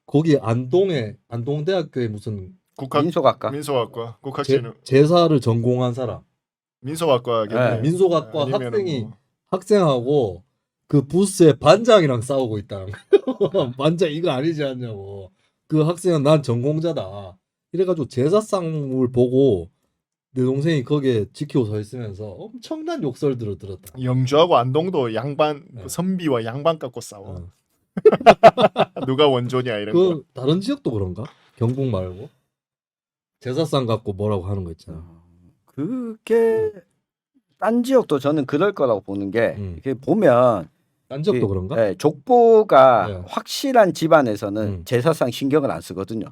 거기 안동대학교에 무슨 민속학과. 민속학과 국학진흥 제사를 전공한 사람, 민속학과겠네. 네. 민속학과 아니면은 학생이 뭐. 학생하고 그 부스에 반장이랑 싸우고 있다는 거예요. 반장 이거 아니지 않냐고. 그 학생은 난 전공자다. 이래가지고 제사상을 보고 내 동생이 거기에 지키고 서 있으면서 엄청난 욕설들을 들었다. 영주하고 안동도 양반 네. 선비와 양반 갖고 싸워. 어. 누가 원조냐 이런 거. 그 다른 지역도 그런가? 경북 말고 제사상 갖고 뭐라고 하는 거 있잖아. 그게 딴 지역도 저는 그럴 거라고 보는 게 이게 보면 딴 지역도 그런가? 네, 족보가 네. 확실한 집안에서는 제사상 신경을 안 쓰거든요.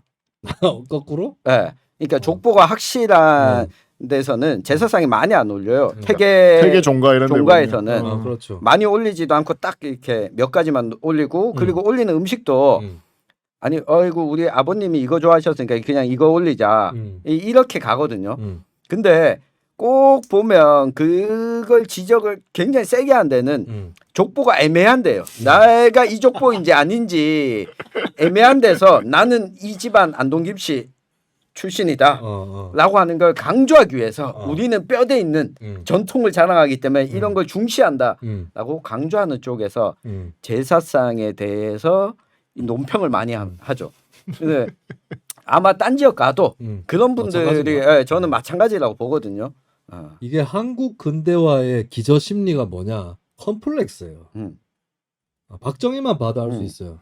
거꾸로? 네. 그러니까 족보가 확실한 데서는 제사상이 많이 안 올려요. 태계 종가 이런 데 종가에서는 보면. 그렇죠. 많이 올리지도 않고 딱 이렇게 몇 가지만 올리고 그리고 올리는 음식도 아니 어이구 우리 아버님이 이거 좋아하셨으니까 그냥 이거 올리자 이렇게 가거든요. 근데 꼭 보면 그걸 지적을 굉장히 세게 한 데는 족보가 애매한데요. 내가 이 족보인지 아닌지 애매한 데서 나는 이 집안 안동김씨 출신이다 라고 하는 걸 강조하기 위해서 우리는 뼈대 있는 전통을 자랑하기 때문에 이런 걸 중시한다 라고 강조하는 쪽에서 제사상에 대해서 이 논평을 많이 하죠. 근데 아마 딴 지역 가도 그런 분들이 저는 마찬가지라고 보거든요. 이게 한국 근대화의 기저 심리가 뭐냐? 컴플렉스예요. 박정희만 봐도 알 수 있어요.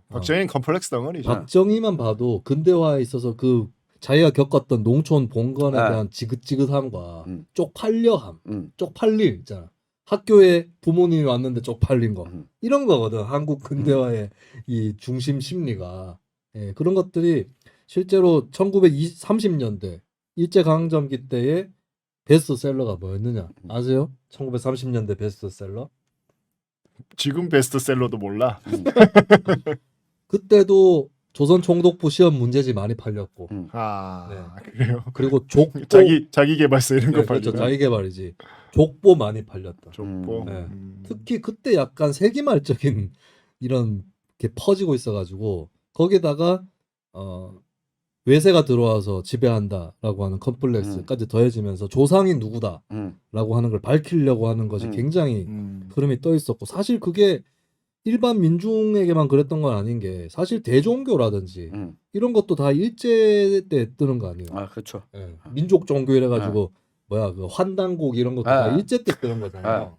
박정희는 컴플렉스 덩어리죠. 박정희만 봐도 근대화에 있어서 그 자기가 겪었던 농촌 봉건에 대한 지긋지긋함과 쪽팔려함, 쪽팔림 있잖아. 학교에 부모님이 왔는데 쪽팔린 거 이런 거거든. 한국 근대화의 이 중심 심리가 그런 것들이 실제로 1930년대 일제강점기 때의 베스트셀러가 뭐였느냐 아세요? 1930년대 베스트셀러? 지금 베스트셀러도 몰라. 그때도 조선 총독부 시험 문제지 많이 팔렸고. 그래요. 그리고 족보 자기 개발서 이런 거 그렇죠. 팔죠. 자기 개발이지. 족보 많이 팔렸다. 족보. 특히 그때 약간 세기말적인 이런 게 퍼지고 있어가지고 거기다가 외세가 들어와서 지배한다라고 하는 컴플렉스까지 더해지면서 조상이 누구다라고 하는 걸 밝히려고 하는 것이 굉장히 흐름이 떠 있었고 사실 그게 일반 민중에게만 그랬던 건 아닌 게 사실 대종교라든지 이런 것도 다 일제 때 뜨는 거 아니에요? 아 그렇죠. 민족 종교 이래가지고 뭐야 그 환단곡 이런 것도 다 일제 때 뜨는 거잖아요.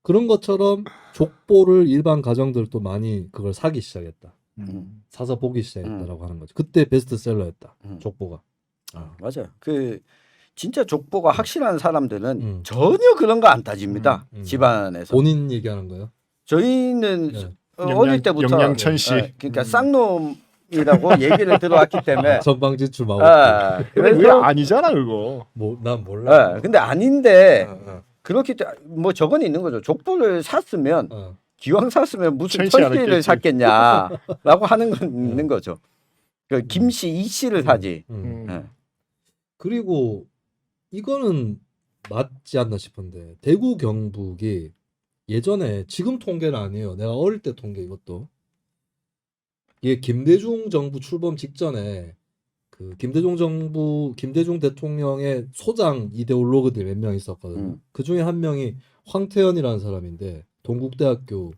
그런 것처럼 족보를 일반 가정들도 많이 그걸 사기 시작했다. 사서 보기 시작했다라고 하는 거죠. 그때 베스트셀러였다. 족보가. 맞아요. 그 진짜 족보가 확실한 사람들은 전혀 그런 거 안 따집니다. 집안에서. 본인 얘기하는 거예요? 저희는 어릴 때부터 영양천씨. 그러니까 쌍놈이라고 얘기를 들어왔기 때문에 선방지출 마고. 그래서 아니잖아 그거. 난 몰라. 근데 아닌데 그렇기 때문에 뭐 저건 있는 거죠. 족보를 샀으면 기왕 샀으면 무슨 천씨를 샀겠냐라고 하는 건 있는 거죠. 그 김씨, 이씨를 사지. 그리고 이거는 맞지 않나 싶은데 대구 경북이 예전에 지금 통계는 아니에요. 내가 어릴 때 통계 이것도. 이게 김대중 정부 출범 직전에 그 김대중 대통령의 소장 이데올로그들 몇 명 있었거든요. 그 중에 한 명이 황태현이라는 사람인데 동국대학교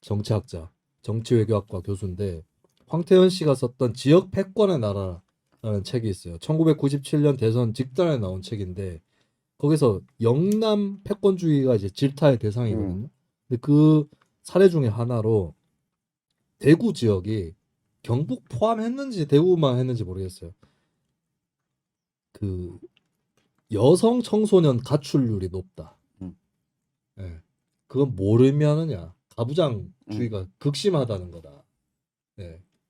정치학자, 정치외교학과 교수인데 황태현 씨가 썼던 지역 패권의 나라라는 책이 있어요. 1997년 대선 직전에 나온 책인데 거기서 영남 패권주의가 이제 질타의 대상이거든요. 근데 그 사례 중에 하나로 대구 지역이 경북 포함했는지 대구만 했는지 모르겠어요. 그 여성 청소년 가출률이 높다. 그건 모르면은야 가부장주의가 극심하다는 거다.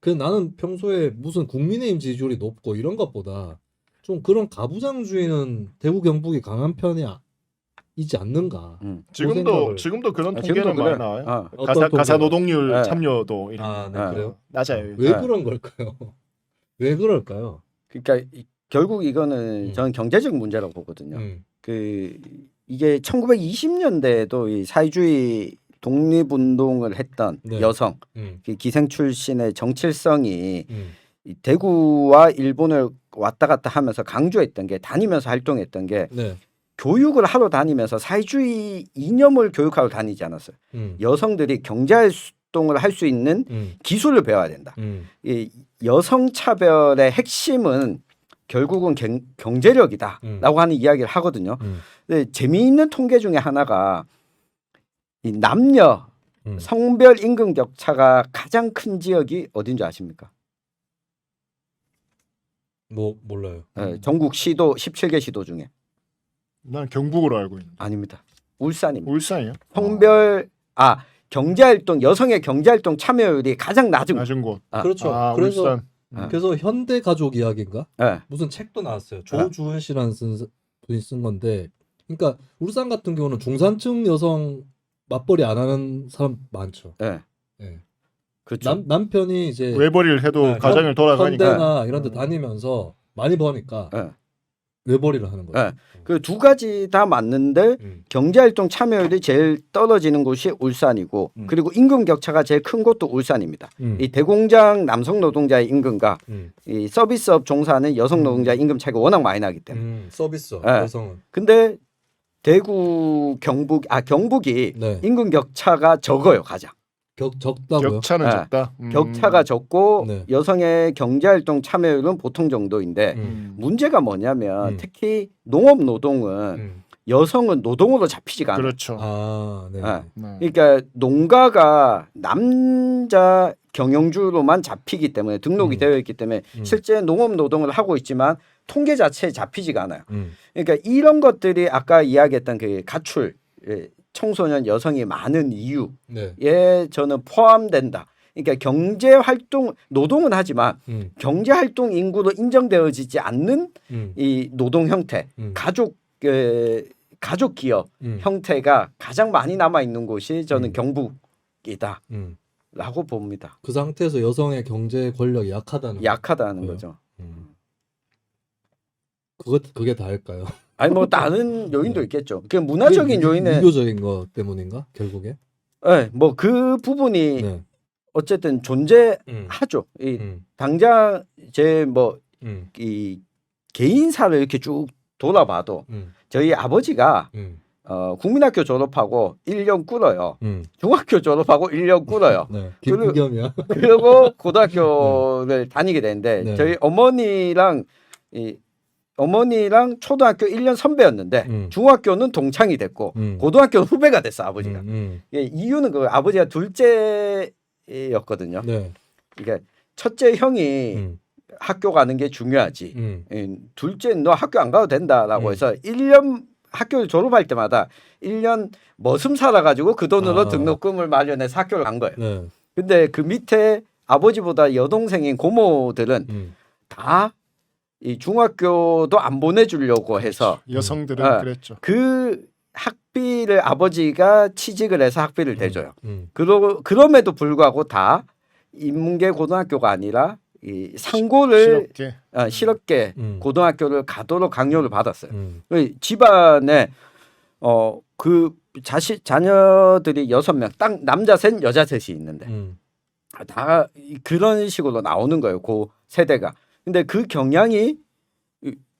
그 나는 평소에 무슨 국민의힘 지지율이 높고 이런 것보다 좀 그런 가부장주의는 대구 경북이 강한 편이 이지 않는가. 지금도 그런 통계는 지금도 많이 그래. 나와요. 어떤 가사 통계가? 노동률 네. 참여도 이런 아, 네, 아, 그래요? 낮아요. 왜 네. 그런 걸까요? 왜 그럴까요? 그러니까 결국 이거는 저는 경제적 문제라고 보거든요. 그 이게 1920년대에도 이 사회주의 독립운동을 했던 네. 여성, 음, 그 기생 출신의 정칠성이 음, 이 대구와 일본을 왔다 갔다 하면서 강조했던 게 다니면서 활동했던 게 네. 교육을 하러 다니면서 사회주의 이념을 교육하러 다니지 않았어요. 여성들이 경제활동을 할 수 있는 기술을 배워야 된다. 이 여성 차별의 핵심은 결국은 경제력이다라고 하는 이야기를 하거든요. 근데 재미있는 통계 중에 하나가 이 남녀 성별 임금 격차가 가장 큰 지역이 어딘 줄 아십니까? 뭐 몰라요. 네, 전국 시도 17개 시도 중에 난 경북으로 알고 있는데. 아닙니다. 울산입니다. 울산이요? 성별 경제활동 여성의 경제활동 참여율이 가장 낮은 곳. 낮은 곳. 그렇죠. 그래서 울산. 그래서 현대 가족 이야기인가? 네. 무슨 책도 나왔어요. 조주은 씨라는 분이 쓴 건데, 그러니까 울산 같은 경우는 중산층 여성 맞벌이 안 하는 사람 많죠. 네. 네. 그렇죠. 남편이 이제 외벌이를 해도 네, 가정을 돌아가니까. 현대나 이런 데 다니면서 많이 버니까 네. 외벌이를 하는 거죠. 네. 그 두 가지 다 맞는데 경제활동 참여율이 제일 떨어지는 곳이 울산이고 그리고 임금 격차가 제일 큰 곳도 울산입니다. 이 대공장 남성 노동자의 임금과 이 서비스업 종사하는 여성 노동자의 임금 차이가 워낙 많이 나기 때문에. 서비스 네. 여성은. 근데 대구 경북이 네. 임금 격차가 적어요 가장. 적다고요? 격차는 네. 적다. 격차가 적고 네. 여성의 경제활동 참여율은 보통 정도인데 문제가 뭐냐면 음. 특히 농업 노동은 여성은 노동으로 잡히지가 않아요. 그렇죠. 아, 네. 네. 네. 그러니까 농가가 남자 경영주로만 잡히기 때문에 등록이 되어 있기 때문에 실제 농업 노동을 하고 있지만 통계 자체에 잡히지가 않아요. 그러니까 이런 것들이 아까 이야기했던 그 가출 청소년 여성이 많은 이유에 네. 저는 포함된다. 그러니까 경제 활동 노동은 하지만 경제 활동 인구로 인정되어지지 않는 이 노동 형태, 가족 기업 형태가 가장 많이 남아 있는 곳이 저는 경북이다라고 봅니다. 그 상태에서 여성의 경제 권력이 약하다는 약하다는 거죠. 그게 다일까요? 아니 뭐 다른 요인도 있겠죠. 그 문화적인 요인은 유교적인 것 때문인가 결국에? 네, 뭐 그 부분이 네. 어쨌든 존재하죠. 이 당장 제 뭐 이 개인사를 이렇게 쭉 돌아봐도 저희 아버지가 국민학교 졸업하고 1년 꿇어요. 중학교 졸업하고 1년 꿀어요. 네. 김부겸이야. 그리고 고등학교를 다니게 되는데 네. 저희 어머니랑 초등학교 1년 선배였는데 중학교는 동창이 됐고 고등학교는 후배가 됐어 아버지가. 예, 이유는 그 아버지가 둘째였거든요. 네. 그러니까 첫째 형이 학교 가는 게 중요하지. 둘째는 너 학교 안 가도 된다라고 해서 1년 학교를 졸업할 때마다 1년 머슴 살아가지고 그 돈으로 등록금을 마련해서 학교를 간 거예요. 네. 근데 그 밑에 아버지보다 여동생인 고모들은 다 이 중학교도 안 보내주려고 해서 여성들은 그랬죠. 그 학비를 아버지가 취직을 해서 학비를 대줘요. 그럼에도 불구하고 다 인문계 고등학교가 아니라 이 상고를 실업계 고등학교를 가도록 강요를 받았어요. 집안에 그 자녀들이 6명, 딱 남자 셋 여자 셋이 있는데 다 그런 식으로 나오는 거예요. 그 세대가. 근데 그 경향이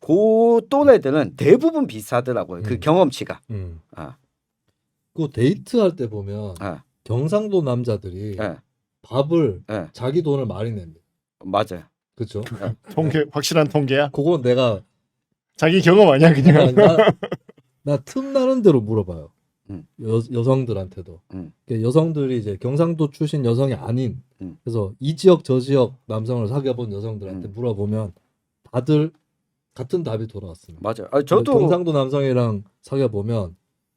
그 또래들은 대부분 비슷하더라고요. 그 경험치가. 그 데이트할 때 보면 경상도 남자들이 밥을 자기 돈을 많이 낸대. 맞아요. 그렇죠? 통계 확실한 통계야? 그건 내가 자기 경험 아니야 그냥. 나 틈나는 대로 물어봐요. 여성들한테도. 그러니까 여성들이 이제 경상도 출신 여성이 아닌 그래서 이 지역 저 지역 남성을 사귀어본 여성들한테 물어보면 다들 같은 답이 돌아왔습니다. 맞아요. 저도 경상도 남성이랑 사귀어보면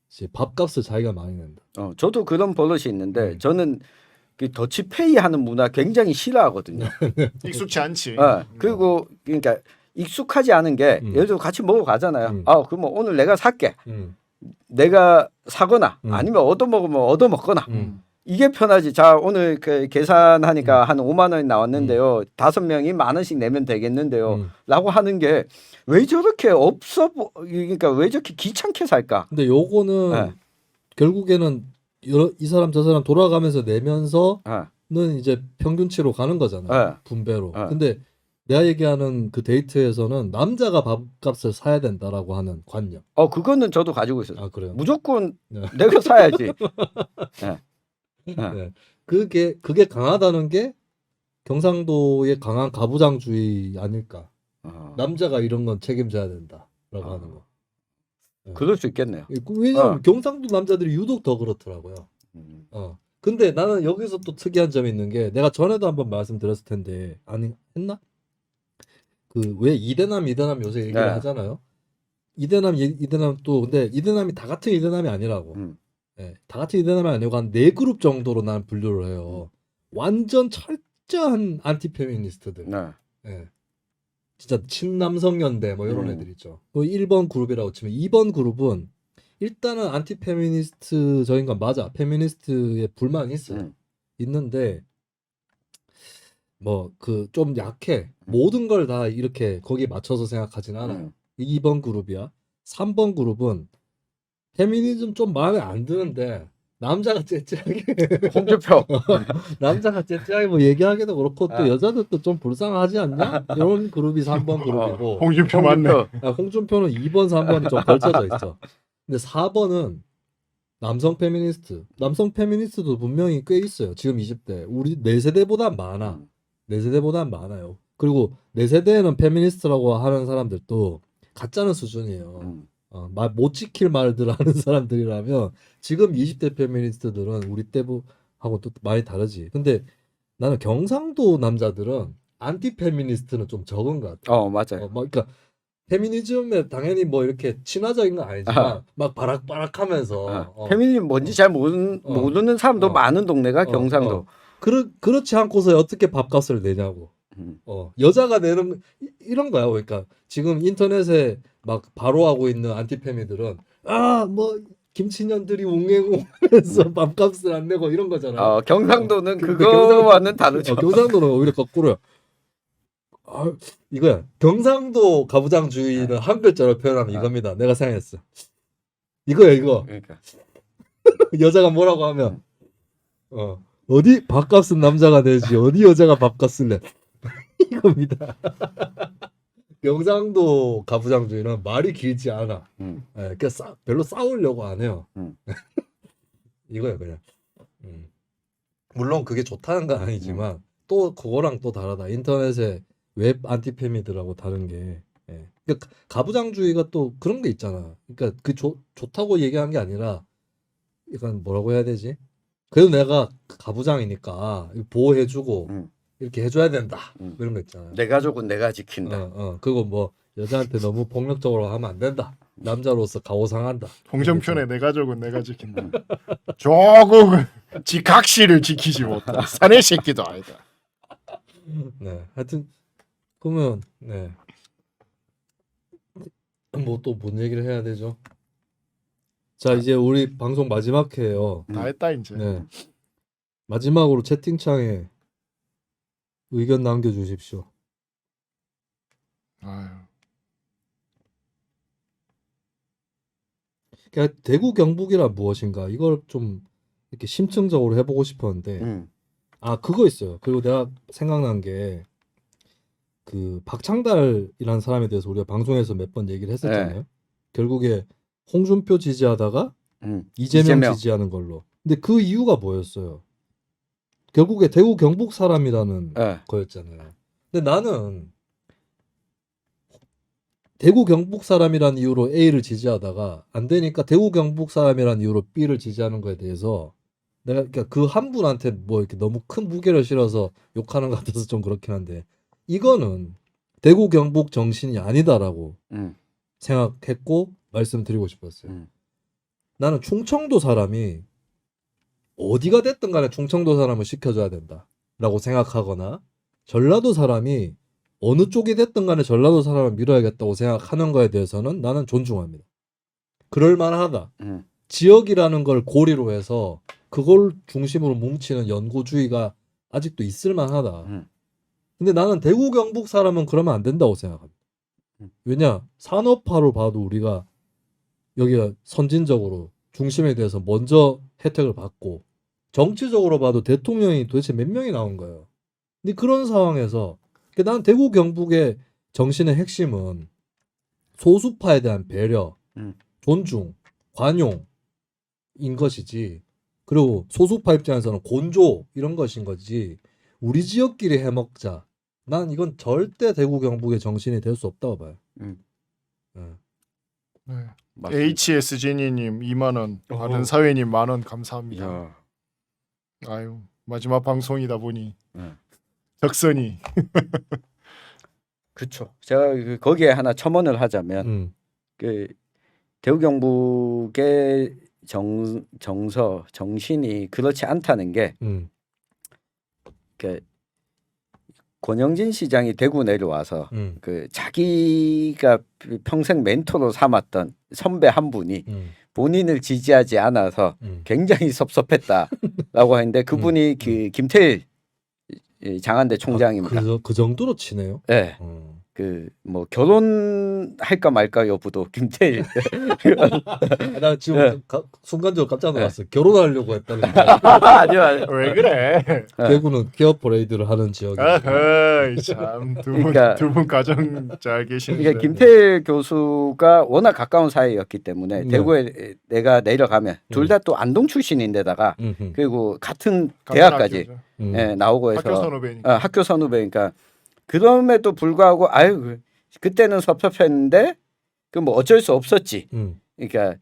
이제 밥값을 자기가 많이 낸다. 저도 그런 버릇이 있는데 저는 그 더치페이 하는 문화 굉장히 싫어하거든요. 익숙치 않지. 그리고 그러니까 익숙하지 않은 게 예를 들어 같이 먹어 가잖아요. 아, 그러면 오늘 내가 살게. 내가 사거나 아니면 얻어먹으면 얻어먹거나 이게 편하지. 자, 오늘 그 계산하니까 한 5만 원이 나왔는데요. 5명이 10,000원씩 내면 되겠는데요. 라고 하는 게 왜 저렇게 그러니까 왜 저렇게 귀찮게 살까? 근데 요거는 네. 결국에는 이 사람 저 사람 돌아가면서 내면서는 네. 이제 평균치로 가는 거잖아요. 네. 분배로. 네. 근데 내가 얘기하는 그 데이트에서는 남자가 밥값을 사야 된다라고 하는 관념. 그거는 저도 가지고 있어요. 아, 그래요? 무조건 네. 내가 사야지. 네. 네. 그게 강하다는 게 경상도의 강한 가부장주의 아닐까. 남자가 이런 건 책임져야 된다라고 하는 거. 네. 그럴 수 있겠네요. 왜냐면 경상도 남자들이 유독 더 그렇더라고요. 근데 나는 여기서 또 특이한 점이 있는 게 내가 전에도 한번 말씀드렸을 텐데 아니 했나? 그 왜 이대남 요새 얘기를 네. 하잖아요. 이대남 또 근데 이대남이 다 같은 이대남이 아니라고. 네, 다 같은 이대남이 아니고 한 4그룹 정도로 난 분류를 해요. 완전 철저한 안티페미니스트들. 네. 네. 진짜 친남성연대 뭐 이런 애들 있죠. 그 1번 그룹이라고 치면 2번 그룹은 일단은 안티페미니스트적인 건 맞아. 페미니스트의 불만이 있어요. 있는데 뭐 그 좀 약해. 모든 걸 다 이렇게 거기에 맞춰서 생각하진 않아요. 2번 그룹이야. 3번 그룹은 페미니즘 좀 마음에 안 드는데 남자가 째째하게 홍준표. 남자가 째째하게 뭐 얘기하기도 그렇고 또 여자들도 좀 불쌍하지 않냐? 이런 그룹이 3번 그룹이고 홍준표 맞네. 홍준표는 2번, 3번이 좀 걸쳐져 있어. 근데 4번은 남성 페미니스트도 분명히 꽤 있어요. 지금 20대. 우리 내 세대보단 많아. 내 세대보단 많아요. 그리고 내 세대에는 페미니스트라고 하는 사람들도 가짜는 수준이에요. 못 지킬 말들 하는 사람들이라면 지금 20대 페미니스트들은 우리 때하고 또 많이 다르지. 근데 나는 경상도 남자들은 안티 페미니스트는 좀 적은 것 같아. 맞아요. 그러니까 페미니즘에 당연히 뭐 이렇게 친화적인 건 아니지만 막 바락바락하면서 페미니즘 뭔지 잘 모르는 사람도 많은 동네가 경상도. 그렇지 않고서 어떻게 밥값을 내냐고. 여자가 내는 이런 거야. 그러니까 지금 인터넷에 막 바로하고 있는 안티페미들은 뭐 김치년들이 웅행웅해서 밥값을 안 내고 이런 거잖아요. 경상도는 근데 그거와는 다르죠. 경상도는 오히려 거꾸로야. 이거야. 경상도 가부장주의는 한글자로 표현하면 이겁니다. 내가 생각했어. 이거야 이거. 그러니까. 여자가 뭐라고 하면 어디 밥값은 남자가 내지 어디 여자가 밥값을 내 이겁니다. 경상도 가부장주의는 말이 길지 않아. 그러니까 별로 싸우려고 안 해요. 이거야 그냥. 물론 그게 좋다는 건 아니지만 또 그거랑 또 다르다. 인터넷에 웹 안티페미들하고 다른 게. 그러니까 가부장주의가 또 그런 게 있잖아. 그러니까 그 좋다고 얘기한 게 아니라 약간 뭐라고 해야 되지? 그래도 내가 가부장이니까 보호해주고 이렇게 해줘야 된다. 이런 거 있잖아요. 내 가족은 내가 지킨다. 그거 뭐 여자한테 너무 폭력적으로 하면 안 된다. 남자로서 가오상한다. 홍준표의 내 가족은 내가 지킨다. 조금 지 각시를 지키지 못한 사내 새끼도 아니다. 네, 하여튼 그러면 네. 뭐 또 뭔 얘기를 해야 되죠? 자, 이제 우리 방송 마지막 회예요. 다 했다 이제. 네. 마지막으로 채팅창에 의견 남겨주십시오. 아유. 그러니까 대구 경북이란 무엇인가 이걸 좀 이렇게 심층적으로 해보고 싶었는데 그거 있어요. 그리고 내가 생각난 게 그 박창달이라는 사람에 대해서 우리가 방송에서 몇 번 얘기를 했었잖아요. 결국에 홍준표 지지하다가 이재명 지지하는 걸로. 근데 그 이유가 뭐였어요? 결국에 대구 경북 사람이라는 거였잖아요. 근데 나는 대구 경북 사람이라는 이유로 A를 지지하다가 안 되니까 대구 경북 사람이라는 이유로 B를 지지하는 거에 대해서 내가 그러니까 그 한 분한테 뭐 이렇게 너무 큰 무게를 실어서 욕하는 것 같아서 좀 그렇긴 한데 이거는 대구 경북 정신이 아니다라고 생각했고 말씀드리고 싶었어요. 나는 충청도 사람이 어디가 됐든 간에 충청도 사람을 시켜줘야 된다라고 생각하거나 전라도 사람이 어느 쪽이 됐든 간에 전라도 사람을 밀어야겠다고 생각하는 거에 대해서는 나는 존중합니다. 그럴 만하다. 지역이라는 걸 고리로 해서 그걸 중심으로 뭉치는 연고주의가 아직도 있을 만하다. 근데 나는 대구 경북 사람은 그러면 안 된다고 생각합니다. 왜냐? 산업화로 봐도 우리가 여기가 선진적으로 중심에 대해서 먼저 혜택을 받고 정치적으로 봐도 대통령이 도대체 몇 명이 나온 거예요. 근데 그런 상황에서 난 대구 경북의 정신의 핵심은 소수파에 대한 배려, 존중, 관용인 것이지. 그리고 소수파 입장에서는 곤조 이런 것인 거지. 우리 지역끼리 해먹자. 난 이건 절대 대구 경북의 정신이 될 수 없다고 봐요. 네. HS진이님 2만 원, 다른 오. 사회님 10,000원 감사합니다. 야. 아유 마지막 방송이다 보니 적선이 그렇죠. 제가 거기에 하나 첨언을 하자면 그 대구 경북의 정서 정신이 그렇지 않다는 게 그 권영진 시장이 대구 내려와서 그 자기가 평생 멘토로 삼았던 선배 한 분이 본인을 지지하지 않아서 굉장히 섭섭했다라고 하는데 그분이 그 김태일 장안대 총장입니다. 그 정도로 치네요. 네. 그 뭐 결혼할까 말까 여부도 김태일. 나 지금 순간적으로 깜짝 놀랐어요. 결혼하려고 했다는 거. 아니요. 왜 그래? 대구는 기업 퍼레이드를 하는 지역이에요. 참두분 그러니까- 두 분 가정 잘 계시는데. 그러니까 김태일 교수가 워낙 가까운 사이였기 때문에 네. 대구에 내가 내려가면 둘 다 또 안동 출신인데다가 그리고 같은 대학까지 나오고 해서 학교 선후배니까. 학교 선후배니까 그럼에도 불구하고 아유 그때는 섭섭했는데 그 뭐 어쩔 수 없었지. 그러니까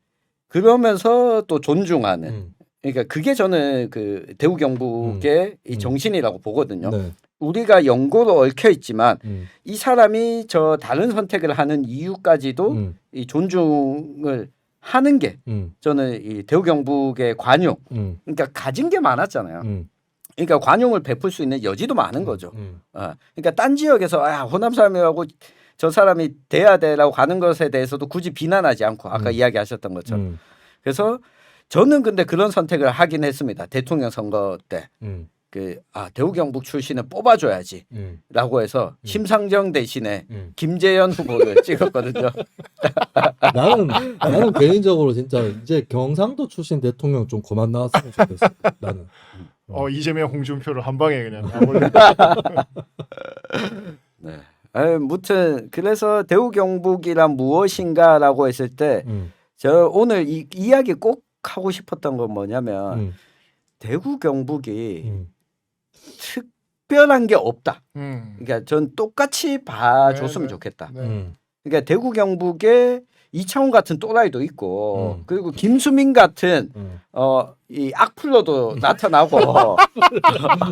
그러면서 또 존중하는. 그러니까 그게 저는 그 대구 경북의 이 정신이라고 보거든요. 네. 우리가 연고로 얽혀 있지만 이 사람이 저 다른 선택을 하는 이유까지도 이 존중을 하는 게 저는 이 대구 경북의 관용. 그러니까 가진 게 많았잖아요. 그러니까 관용을 베풀 수 있는 여지도 많은 거죠. 그러니까 딴 지역에서 호남 사람이라고 저 사람이 돼야 돼라고 가는 것에 대해서도 굳이 비난하지 않고 아까 이야기하셨던 것처럼. 그래서 저는 근데 그런 선택을 하긴 했습니다. 대통령 선거 때. 대구 경북 출신은 뽑아줘야지라고 해서 심상정 대신에 김재현 후보를 찍었거든요. 나는 개인적으로 진짜 이제 경상도 출신 대통령 좀 그만 나왔으면 좋겠어. 나는. 이재명 홍준표를 한 방에 그냥 나버려. 네. 무튼 그래서 대구 경북이란 무엇인가라고 했을 때 저 오늘 이 이야기 꼭 하고 싶었던 건 뭐냐면 대구 경북이 특별한 게 없다. 그러니까 전 똑같이 봐줬으면 네. 좋겠다. 네. 그러니까 대구 경북에 이창훈 같은 또라이도 있고 그리고 김수민 같은 이 악플러도 나타나고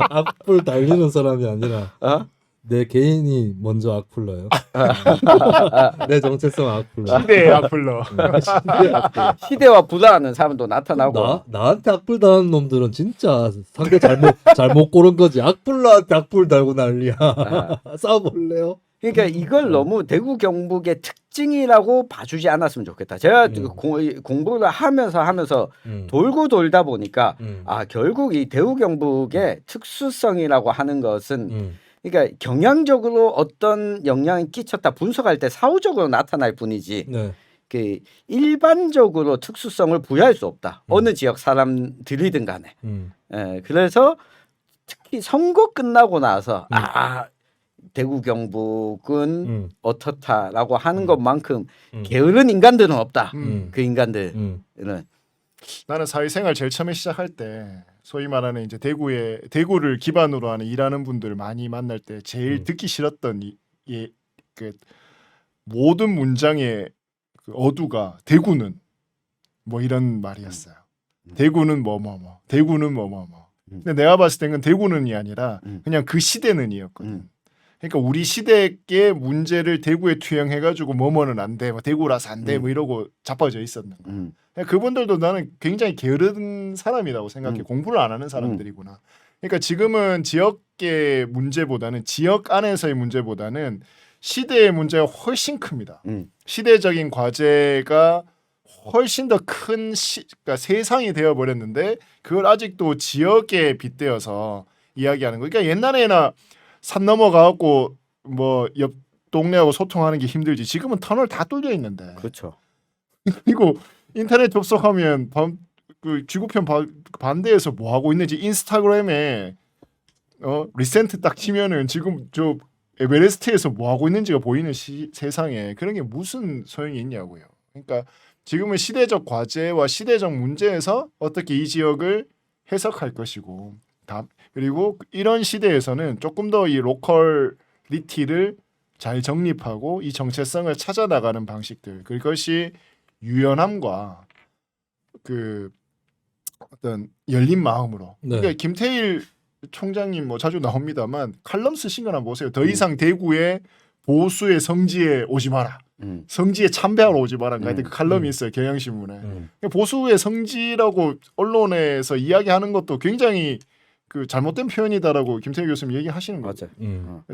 악플 달리는 사람이 아니라 어? 내 개인이 먼저 악플러요. 내 정체성 악플러. 시대의 악플러. 시대와 부다하는 사람도 나타나고 나한테 악플 다는 놈들은 진짜 상대 잘못 고른 거지. 악플러한테 악플 달고 난리야. 싸워볼래요? 그러니까 이걸 너무 대구 경북의 특징이라고 봐주지 않았으면 좋겠다. 제가 공부를 하면서 돌고 돌다 보니까 결국 이 대구 경북의 특수성이라고 하는 것은 그러니까 경향적으로 어떤 영향을 끼쳤다 분석할 때 사후적으로 나타날 뿐이지 네. 그 일반적으로 특수성을 부여할 수 없다. 어느 지역 사람들이든 간에. 그래서 특히 선거 끝나고 나서 대구 경북은 어떻다라고 하는 것만큼 게으른 인간들은 없다. 그 인간들은. 나는 사회생활 제일 처음에 시작할 때 소위 말하는 이제 대구를 기반으로 하는 일하는 분들을 많이 만날 때 제일 듣기 싫었던 그 모든 문장의 그 어두가 대구는 뭐 이런 말이었어요. 대구는 뭐뭐뭐, 대구는 뭐뭐뭐. 근데 내가 봤을 때는 대구는이 아니라 그냥 그 시대는이었거든. 그러니까 우리 시대의 문제를 대구에 투영해가지고 뭐뭐는 안 돼, 뭐 대구라서 안 돼, 뭐 이러고 자빠져 있었는 거야. 그분들도 나는 굉장히 게으른 사람이라고 생각해. 공부를 안 하는 사람들이구나. 그러니까 지금은 지역의 문제보다는 지역 안에서의 문제보다는 시대의 문제가 훨씬 큽니다. 시대적인 과제가 훨씬 더 큰 그러니까 세상이 되어 버렸는데 그걸 아직도 지역에 빗대어서 이야기하는 거. 그러니까 옛날에나 산 넘어가고 뭐 옆 동네하고 소통하는 게 힘들지. 지금은 터널 다 뚫려 있는데. 그렇죠. 그리고 인터넷 접속하면 그 지구편 반대에서 뭐 하고 있는지 인스타그램에 리센트 딱 치면은 지금 저 에베레스트에서 뭐 하고 있는지가 보이는 세상에 그런 게 무슨 소용이 있냐고요. 그러니까 지금은 시대적 과제와 시대적 문제에서 어떻게 이 지역을 해석할 것이고 그리고 이런 시대에서는 조금 더 이 로컬리티를 잘 정립하고 이 정체성을 찾아 나가는 방식들 그것이 유연함과 그 어떤 열린 마음으로. 네. 그러니까 김태일 총장님 뭐 자주 나옵니다만 칼럼 쓰신 거나 보세요. 더 이상 대구의 보수의 성지에 오지 마라. 성지에 참배하러 오지 마라. 그 칼럼이 있어요. 경향신문에. 보수의 성지라고 언론에서 이야기하는 것도 굉장히 그 잘못된 표현이다라고 김태일 교수님 얘기하시는 거죠.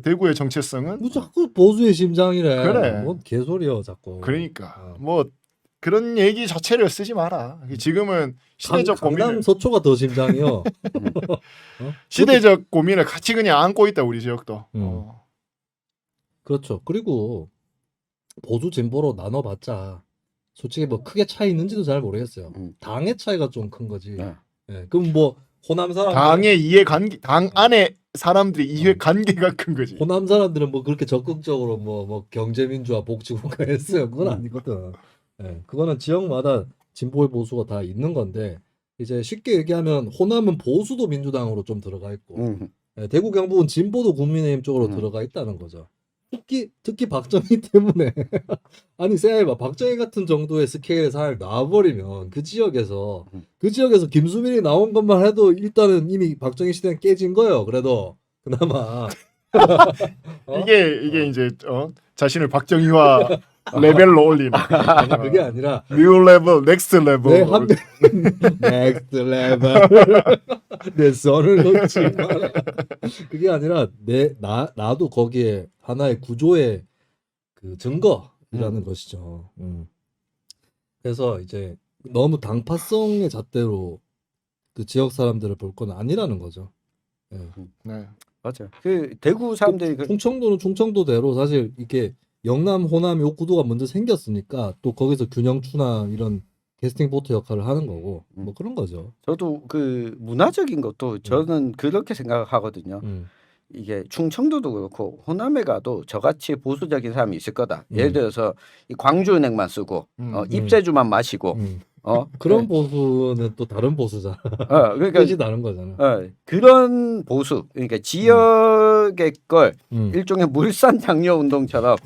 대구의 정체성은 뭐 자꾸 보수의 심장이래. 그래. 뭐 개소리야 자꾸. 그러니까 뭐 그런 얘기 자체를 쓰지 마라. 지금은 시대적 강남 고민을 서초가 더 심장이요. 시대적 고민을 같이 그냥 안고 있다 우리 지역도. 그렇죠. 그리고 보수 진보로 나눠봤자 솔직히 뭐 크게 차이 있는지도 잘 모르겠어요. 당의 차이가 좀 큰 거지. 예, 그럼 뭐 호남 사람 당의 이해 관계, 당 안에 사람들이 이해 관계가 큰 거지. 호남 사람들은 뭐 그렇게 적극적으로 뭐 경제민주화 복지국가 했어요. 그건 아니거든. 예, 그거는 지역마다 진보의 보수가 다 있는 건데 이제 쉽게 얘기하면 호남은 보수도 민주당으로 좀 들어가 있고 예, 대구 경북은 진보도 국민의힘 쪽으로 들어가 있다는 거죠. 특히 박정희 때문에 아니 생각해봐 박정희 같은 정도의 스케일의 사람이 나와버리면 그 지역에서 김수민이 나온 것만 해도 일단은 이미 박정희 시대는 깨진 거예요. 그래도 그나마 이게 이제 자신을 박정희와 레벨로 올리는. 아니, 그게 아니라 뉴 레벨, 넥스트 레벨. 넥스트 레벨 내 손을 놓지 마라. 그게 아니라 나도 거기에 하나의 구조의 그 증거라는 것이죠. 그래서 이제 너무 당파성의 잣대로 그 지역 사람들을 볼 건 아니라는 거죠. 네. 네. 맞아요. 그 대구 사람들이 충청도는 충청도대로 사실 이게 영남, 호남 요 구도가 먼저 생겼으니까 또 거기서 균형추나 이런 캐스팅 보트 역할을 하는 거고 뭐 그런 거죠. 저도 그 문화적인 것도 저는 그렇게 생각하거든요. 이게 충청도도 그렇고 호남에 가도 저같이 보수적인 사람이 있을 거다. 예를 들어서 이 광주은행만 쓰고 입세주만 마시고 그런 보수는 또 다른 보수잖아. 그러니까 뜻이 다른 거잖아. 그런 보수 그러니까 지역의 걸 일종의 물산 장려 운동처럼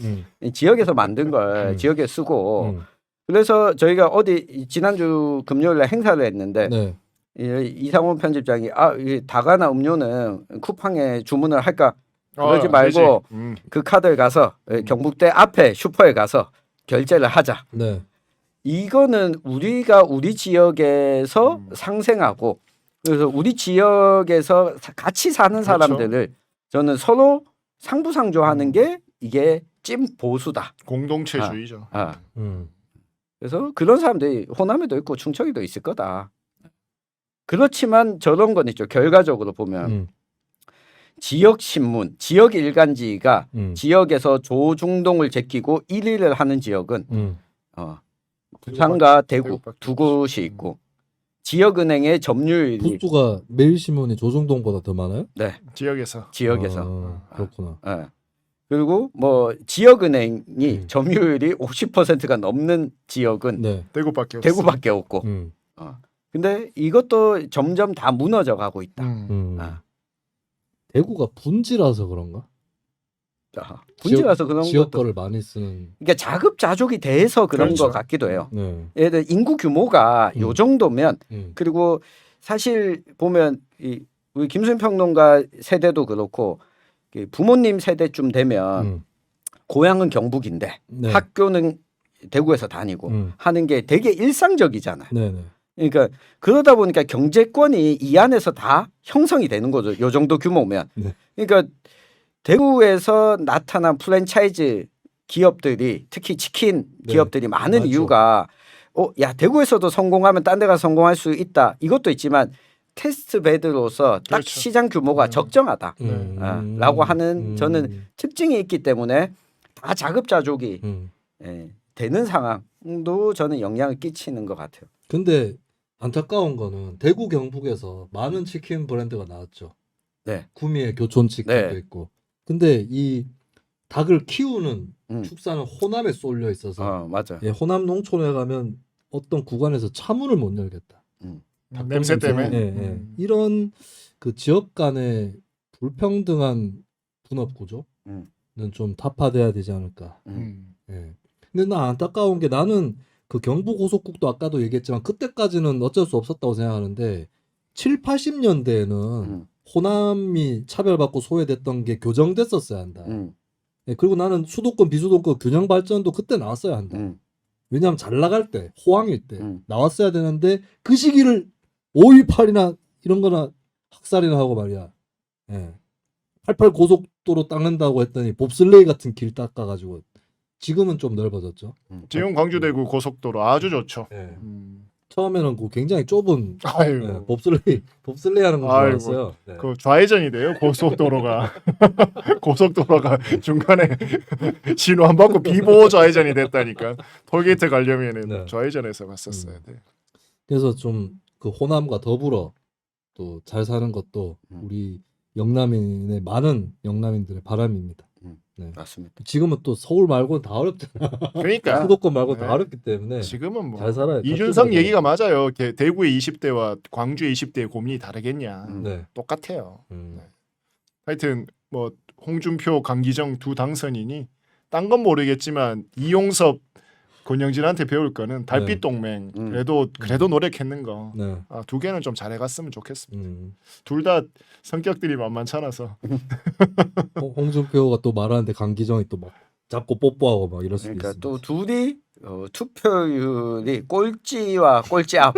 지역에서 만든 걸 지역에 쓰고 그래서 저희가 어디 지난주 금요일에 행사를 했는데 네. 이상원 편집장이 이 다가나 음료는 쿠팡에 주문을 할까 그러지 말고 그 카드를 가서 경북대 앞에 슈퍼에 가서 결제를 하자. 네. 이거는 우리가 우리 지역에서 상생하고 그래서 우리 지역에서 같이 사는 사람들을 저는 서로 상부상조하는 게 이게 찐 보수다. 공동체주의죠. 그래서 그런 사람들이 호남에도 있고 충청에도 있을 거다. 그렇지만 저런 건 있죠. 결과적으로 보면 지역 신문, 지역 일간지가 지역에서 조중동을 제끼고 1위를 하는 지역은 부산과 대구 두 곳이 있고 지역은행의 점유율이 부수가 매일신문이 조중동보다 더 많아요? 네. 지역에서. 그렇구나. 네. 그리고 뭐 지역은행이 점유율이 50%가 넘는 지역은 네. 대구밖에 없고. 근데 이것도 점점 다 무너져 가고 있다. 대구가 분지라서 그런가? 분지라서 그런 지역 것도 거를 많이 쓰는. 그러니까 자급자족이 돼서 그런 그렇죠. 것 같기도 해요. 네. 예를 들어 인구 규모가 요 정도면 그리고 사실 보면 우리 김수현 평론가 세대도 그렇고 부모님 세대쯤 되면 고향은 경북인데 네. 학교는 대구에서 다니고 하는 게 되게 일상적이잖아요. 네네. 그러니까 그러다 보니까 경제권이 이 안에서 다 형성이 되는 거죠. 요 정도 규모면. 네. 그러니까 대구에서 나타난 프랜차이즈 기업들이 특히 치킨 네. 기업들이 많은 맞죠. 이유가 야 대구에서도 성공하면 딴 데 가서 성공할 수 있다. 이것도 있지만 테스트 베드로서 딱 그렇죠. 시장 규모가 적정하다. 라고 하는 저는 특징이 있기 때문에 다 자급자족이 되는 상황도 저는 영향을 끼치는 것 같아요. 근데 안타까운 거는 대구 경북에서 많은 치킨 브랜드가 나왔죠. 네. 구미의 교촌 치킨도 네. 있고. 근데 이 닭을 키우는 음. 축사는 호남에 쏠려 있어서 맞아. 예, 호남 농촌에 가면 어떤 구간에서 차문을 못 열겠다. 냄새 때문에. 예, 예. 이런 그 지역 간의 불평등한 분업 구조는 좀 타파돼야 되지 않을까. 예. 근데 나 안타까운 게 나는 그 경부 고속국도 아까도 얘기했지만 그때까지는 어쩔 수 없었다고 생각하는데 7, 80년대에는 호남이 차별받고 소외됐던 게 교정됐었어야 한다. 예, 그리고 나는 수도권 비수도권 균형 발전도 그때 나왔어야 한다. 왜냐하면 잘 나갈 때 호황일 때 나왔어야 되는데 그 시기를 5.18이나 이런 거나 학살이나 하고 말이야. 예. 88 고속도로 닦는다고 했더니 봅슬레이 같은 길 닦아가지고 지금은 좀 넓어졌죠. 지금 광주 대구 고속도로 아주 좋죠. 예. 처음에는 그 굉장히 좁은 아이고. 예, 봅슬레이 하는 건 줄 아이고. 알았어요. 네. 그 좌회전이 돼요 고속도로가. 고속도로가 중간에 신호 안 받고 비보호 좌회전이 됐다니까. 톨게이트 가려면은 네. 좌회전해서 갔었어야 돼. 그래서 좀 그 호남과 더불어 또 잘 사는 것도 우리 영남인의 많은 영남인들의 바람입니다. 네. 맞습니다. 지금은 또 서울 말고는 다 어렵잖아. 그러니까 수도권 말고 네. 다 어렵기 때문에 지금은 뭐 잘 살아요. 이준석 잘 얘기가 맞아요. 대구의 20대와 광주의 20대의 고민이 다르겠냐. 네. 똑같아요. 하여튼 뭐 홍준표, 강기정 두 당선인이 딴 건 모르겠지만 이용섭, 권영진한테 배울 거는 달빛 네. 동맹 그래도 노력했는 거. 네. 두 개는 좀 잘해갔으면 좋겠습니다. 둘 다 성격들이 만만찮아서. 홍준표가 또 말하는데 강기정이 또 막 잡고 뽀뽀하고 막 이럴 수도 그러니까 있습니다. 또 둘이 투표율이 꼴찌와 꼴찌앞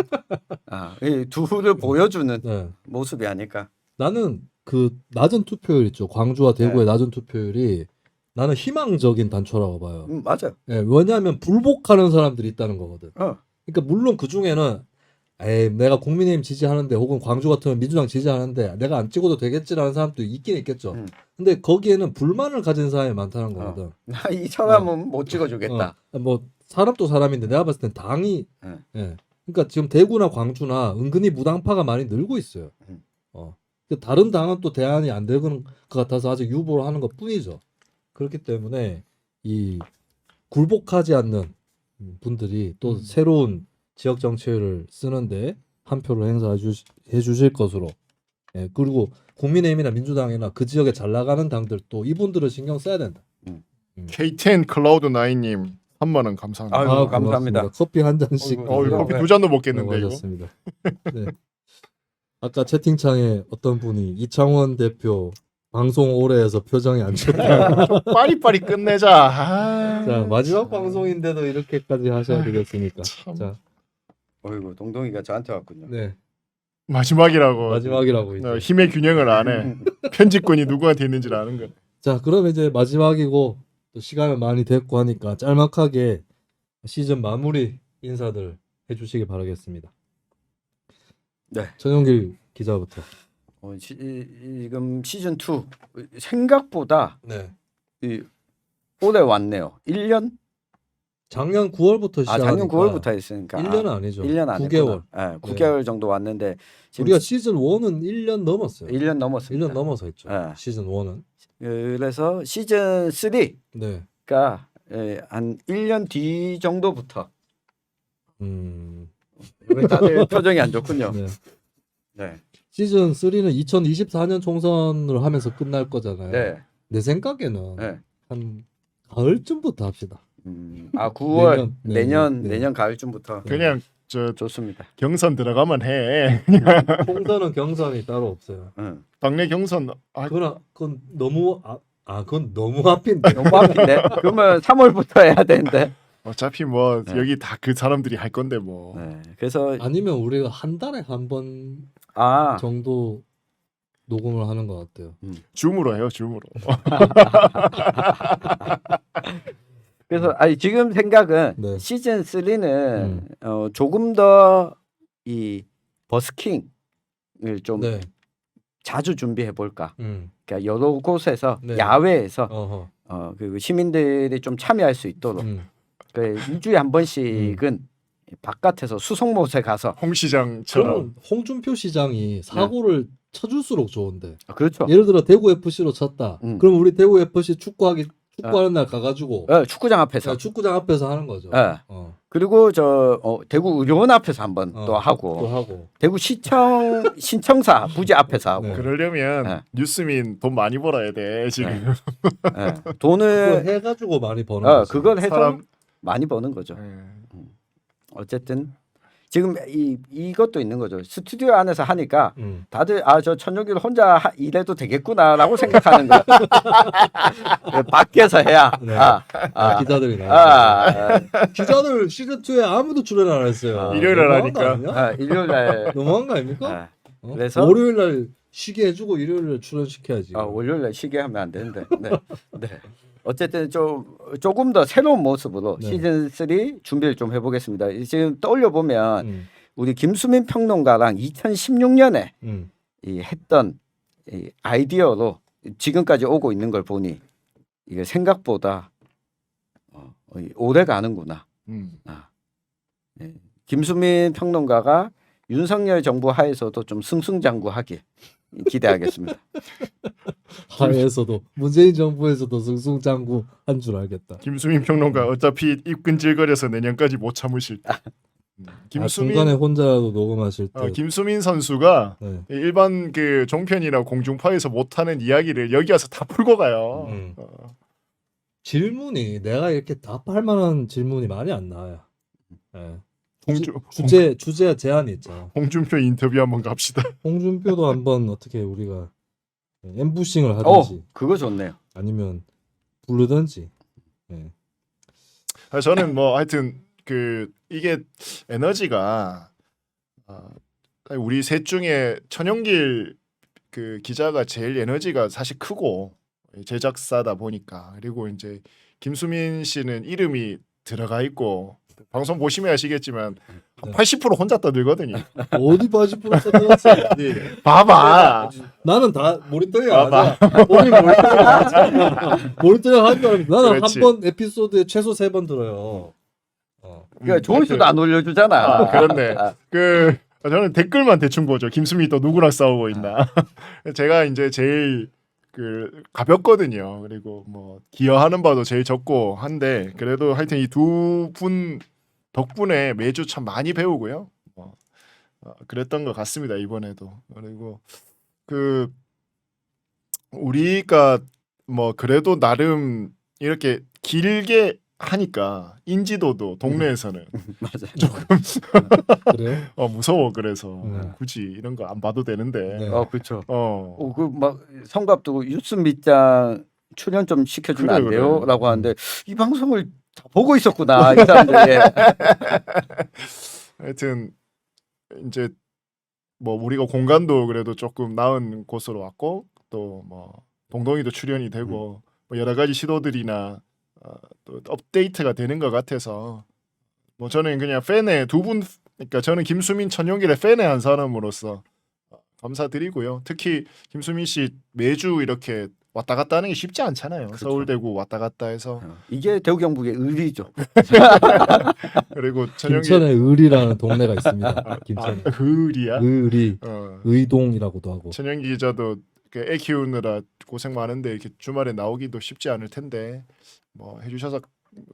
이 둘을 보여주는 네. 모습이 아닐까. 나는 그 낮은 투표율 있죠. 광주와 대구의 네. 낮은 투표율이 나는 희망적인 단초라고 봐요. 맞아요. 예, 왜냐하면 불복하는 사람들이 있다는 거거든. 그러니까 물론 그 중에는 내가 국민의힘 지지하는데 혹은 광주 같으면 민주당 지지하는데 내가 안 찍어도 되겠지라는 사람도 있긴 있겠죠. 근데 거기에는 불만을 가진 사람이 많다는 거거든. 나 이 사람은 못 찍어주겠다. 뭐 사람도 사람인데 내가 봤을 땐 당이 그러니까 지금 대구나 광주나 은근히 무당파가 많이 늘고 있어요. 다른 당은 또 대안이 안 되는 것 같아서 아직 유보를 하는 것 뿐이죠. 그렇기 때문에 이 굴복하지 않는 분들이 또 새로운 지역 정치를 쓰는데 한 표를 행사해 주실 것으로. 예, 그리고 국민의힘이나 민주당이나 그 지역에 잘 나가는 당들도 이분들을 신경 써야 된다. K10 클라우드 9님 3만 원 감사합니다. 아유, 감사합니다. 고맙습니다. 커피 한 잔씩. 커피 두 잔도 먹겠는데 이거. 맞았습니다. 네. 아까 채팅창에 어떤 분이 이창원 대표 방송 오래 해서 표정이 안 좋다. 빠리빠리 끝내자. 자, 마지막 방송인데도 이렇게까지 하셔야 되겠습니까? 참. 자, 어이구 동동이가 저한테 왔군요. 네. 마지막이라고. 마지막이라고 이제. 힘의 균형을 안 해. 편집권이 누구한테 있는지를 아는 거야. 자, 그러면 이제 마지막이고 또 시간은 많이 됐고 하니까 짤막하게 시즌 마무리 인사들 해주시기 바라겠습니다. 네. 전용길 기자부터. 지금 시즌 2 생각보다 네. 올해 왔네요. 1년? 작년 9월부터 시작하니까. 작년 9월부터 했으니까. 1년은 아니죠. 1년 안 9개월. 네, 9개월 정도 왔는데 지금 우리가 시즌 1은 1년 넘었어요. 1년 넘었습니다. 1년 넘어서 했죠. 네. 시즌 1은. 그래서 시즌 3가 네. 한 1년 뒤 정도부터 다들 표정이 안 좋군요. 네. 네. 시즌 3는 2024년 총선을 하면서 끝날 거잖아요. 네. 내 생각에는 네. 한 가을쯤부터 합시다. 9월 내년, 내년 가을쯤부터 그냥 저 좋습니다. 경선 들어가면 해. 총선은 경선이 따로 없어요. 당내 경선 그건 너무 그건 너무 앞인데. 너무 앞인데. 그러면 3월부터 해야 되는데. 어차피 뭐 네. 여기 다 그 사람들이 할 건데 뭐. 네. 그래서 아니면 우리가 한 달에 한 번 아 정도 녹음을 하는 것 같아요. 줌으로 해요, 줌으로. 그래서 아니 지금 생각은 네. 시즌 3는 조금 더 이 버스킹을 좀 네. 자주 준비해 볼까. 음. 그러니까 여러 곳에서 네. 야외에서 어허. 그리고 시민들이 좀 참여할 수 있도록 그 2주에 한 번씩은 바깥에서 수송못에 가서 홍 시장처럼. 그러면 홍준표 시장이 사고를 쳐줄수록 좋은데. 그렇죠. 예를 들어 대구 FC로 쳤다. 그럼 우리 대구 FC 축구하는 날 가가지고 축구장 앞에서 축구장 앞에서 하는 거죠. 네. 그리고 대구 의료원 앞에서 한번 또 또 하고 하고. 대구 신청사 부지 앞에서 하고 네. 그러려면 네. 뉴스민 돈 많이 벌어야 돼 지금. 네. 그걸 돈을 해가지고 많이 버는 거죠. 그걸 해서 사람- 많이 버는 거죠. 네. 어쨌든 지금 이것도 있는 거죠. 스튜디오 안에서 하니까 다들 저 천용길 혼자 일해도 되겠구나라고 생각하는 거. 밖에서 해야. 네. 기자들이 아, 나와서. 기자들 시즌 2에 아무도 출연 안 했어요. 일요일 날 너무한 거 하니까. 아니야? 일요일 날. 너무한 거 아닙니까? 그래서 월요일 날 쉬게 해주고 일요일 날 출연시켜야지. 월요일 날 쉬게 하면 안 되는데. 네. 네. 어쨌든 조금 더 새로운 모습으로 네. 시즌 3 준비를 좀 해보겠습니다. 지금 떠올려 보면 우리 김수민 평론가랑 2016년에 이 했던 이 아이디어로 지금까지 오고 있는 걸 보니 이게 생각보다 오래 가는구나. 네. 김수민 평론가가 윤석열 정부 하에서도 좀 승승장구하길 기대하겠습니다. 하에서도 문재인 정부에서도 승승장구 한 줄 알겠다. 김수민 평론가 어차피 입 근질거려서 내년까지 못 참으실 때. 중간에 혼자라도 녹음하실 때. 김수민 선수가 네. 일반 그 종편이나 공중파에서 못하는 이야기를 여기 와서 다 풀고 가요. 질문이 내가 이렇게 답할 만한 질문이 많이 안 나와요. 네. 주제 제한이 있잖아. 홍준표 인터뷰 한번 갑시다. 홍준표도 한번 어떻게 우리가 엠부싱을 하든지 그거 좋네요. 아니면 부르든지. 네. 저는 뭐 하여튼 그 이게 에너지가 우리 셋 중에 천영길 그 기자가 제일 에너지가 사실 크고 제작사다 보니까, 그리고 이제 김수민 씨는 이름이 들어가 있고 방송 보시면 아시겠지만 한 80% 혼자 떠들거든요. 어디 80% 써들었어? 봐봐. 나는 다 모니터링 안 하잖아. 오늘 모니터링 하는 줄 알았는데 나는 그렇지. 한 번 에피소드에 최소 3번 들어요. 그러니까 조회수도 안 올려주잖아. 그렇네. 저는 댓글만 대충 보죠. 김수민이 또 누구랑 싸우고 있나. 제가 이제 제일 그 가볍거든요. 그리고 뭐 기여하는 바도 제일 적고 한데, 그래도 하여튼 이 두 분 덕분에 매주 참 많이 배우고요. 그랬던 것 같습니다, 이번에도. 그리고 그 우리가 뭐 그래도 나름 이렇게 길게 하니까 인지도도 동네에서는 맞아. 조금 그래요? 무서워. 그래서 네. 굳이 이런 거 안 봐도 되는데. 네. 그렇죠. 어. 막 성갑도 유스 밑장 출연 좀 시켜주면 그래, 안 돼요? 그래. 라고 하는데 이 방송을 다 보고 있었구나 이 사람들이. 하여튼 이제 뭐 우리가 공간도 그래도 조금 나은 곳으로 왔고, 또 뭐 동동이도 출연이 되고 뭐 여러 가지 시도들이나 또 업데이트가 되는 것 같아서, 뭐 저는 그냥 팬의 두 분, 그러니까 저는 김수민, 천용길의 팬의 한 사람으로서 감사드리고요. 특히 김수민 씨 매주 이렇게 왔다 갔다 하는 게 쉽지 않잖아요. 그렇죠. 서울 대구 왔다 갔다 해서. 이게 대구 경북의 의리죠. 그리고 천용길 김천에 의리라는 동네가 있습니다. 김천에. 의리야. 의리, 어. 의동이라고도 하고. 천영기 기자도 애 키우느라 고생 많은데 이렇게 주말에 나오기도 쉽지 않을 텐데 뭐 해주셔서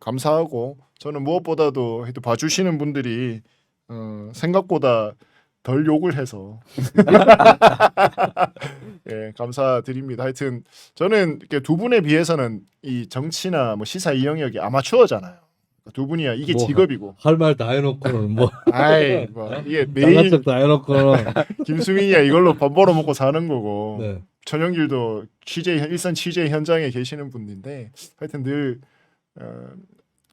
감사하고, 저는 무엇보다도 해도 봐주시는 분들이 생각보다 덜 욕을 해서 예, 감사드립니다. 하여튼 저는 이렇게 두 분에 비해서는 이 정치나 뭐 시사 이 영역이 아마추어잖아요. 두 분이야 이게 뭐, 직업이고. 할 말 다 해놓고는 뭐 아이 뭐 이게 잘난 매일 척다 해놓고는. 김수민이야 이걸로 밥 벌어 먹고 사는 거고. 네. 천영길도 일선 취재 현장에 계시는 분인데, 하여튼 늘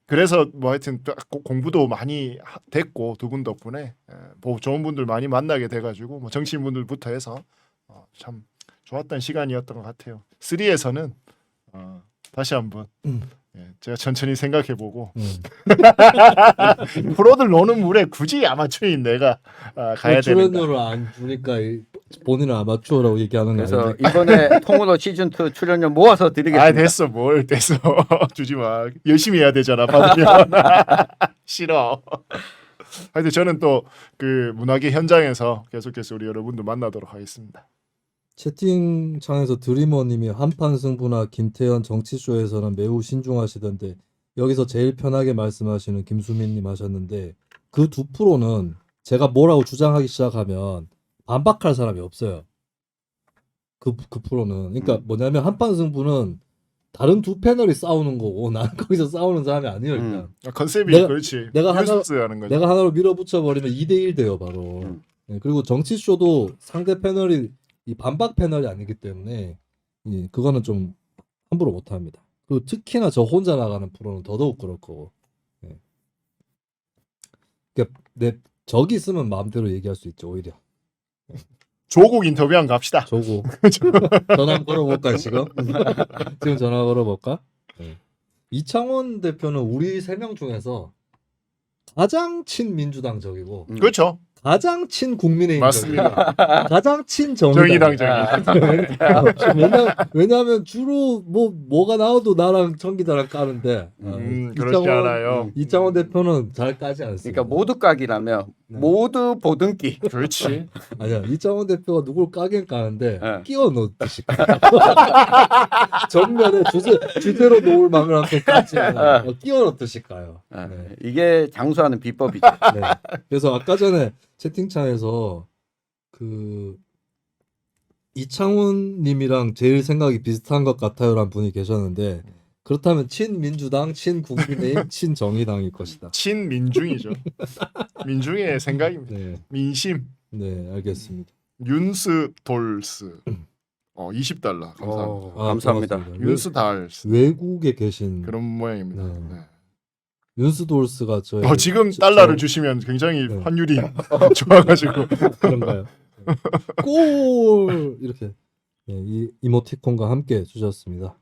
그래서 뭐 하여튼 공부도 많이 됐고 두 분 덕분에 뭐 좋은 분들 많이 만나게 돼가지고 뭐 정치인분들부터 해서 참 좋았던 시간이었던 것 같아요. 3에서는 다시 한번 제가 천천히 생각해보고 프로들 노는 물에 굳이 아마추어인 내가 가야 되는가. 출연료를 안 주니까 본인은 아마추어라고 얘기하는 거 그래서 아닙니까? 이번에 통으로 시즌 2 출연료 모아서 드리겠습니다. 됐어 뭘 됐어 주지 마. 열심히 해야 되잖아 받으면. 싫어. 하여튼 저는 또 그 문화계 현장에서 계속해서 우리 여러분들 만나도록 하겠습니다. 채팅창에서 드리머님이 한판 승부나 김태현 정치쇼에서는 매우 신중하시던데 여기서 제일 편하게 말씀하시는 김수민님 하셨는데 그 두 프로는 제가 뭐라고 주장하기 시작하면 반박할 사람이 없어요. 그 프로는 그러니까 뭐냐면 한판 승부는 다른 두 패널이 싸우는 거고 나는 거기서 싸우는 사람이 아니에요 일단. 컨셉이 내가- 그렇지. 내가 뉴스 하는 거죠. 내가 하나로 밀어붙여 버리면 2대1 돼요 바로. 네, 그리고 정치쇼도 상대 패널이 이 반박 패널이 아니기 때문에 그거는 좀 함부로 못합니다. 그리고 특히나 저 혼자 나가는 프로는 더더욱 그럴 거고. 네. 그러니까 내 적이 있으면 마음대로 얘기할 수 있죠 오히려. 조국 인터뷰 한 갑시다. 저거 전화 한번 걸어볼까 지금? 지금 전화 걸어볼까? 네. 이창원 대표는 우리 3명 중에서 가장 친민주당적이고 그렇죠. 가장 친국민의힘 맞습니다. 가장 친정의당. 정의당적인. 왜냐하면 주로 뭐가 나와도 나랑 정기자랑 까는데 그렇지 않아요. 이창원 대표는 잘 까지 않습니다. 그러니까 모두 깍이라며 네. 모두 보등기. 그렇지. 아니야 이창원 대표가 누굴 까긴 까는데 네. 끼워 넣듯이 전면에 주제로 놓을 만큼 까지 않아. 끼워 넣듯이 까요. 네. 이게 장수하는 비법이죠. 네. 그래서 아까 전에 채팅창에서 그 이창훈님이랑 제일 생각이 비슷한 것 같아요라는 분이 계셨는데 그렇다면 친민주당, 친국민의힘, 친정의당일 것이다. 친민중이죠. 민중의 생각입니다. 네, 민심. 네 알겠습니다. 윤스 돌스. 20달러 감사합니다. 감사합니다. 고맙습니다. 윤스 달스 외국에 계신 그런 모양입니다. 네. 네. 윤스돌스가 저희 지금 달러를 주시면 굉장히 네. 환율이 좋아가지고 그런가요? 골 이렇게 이 이모티콘과 함께 주셨습니다.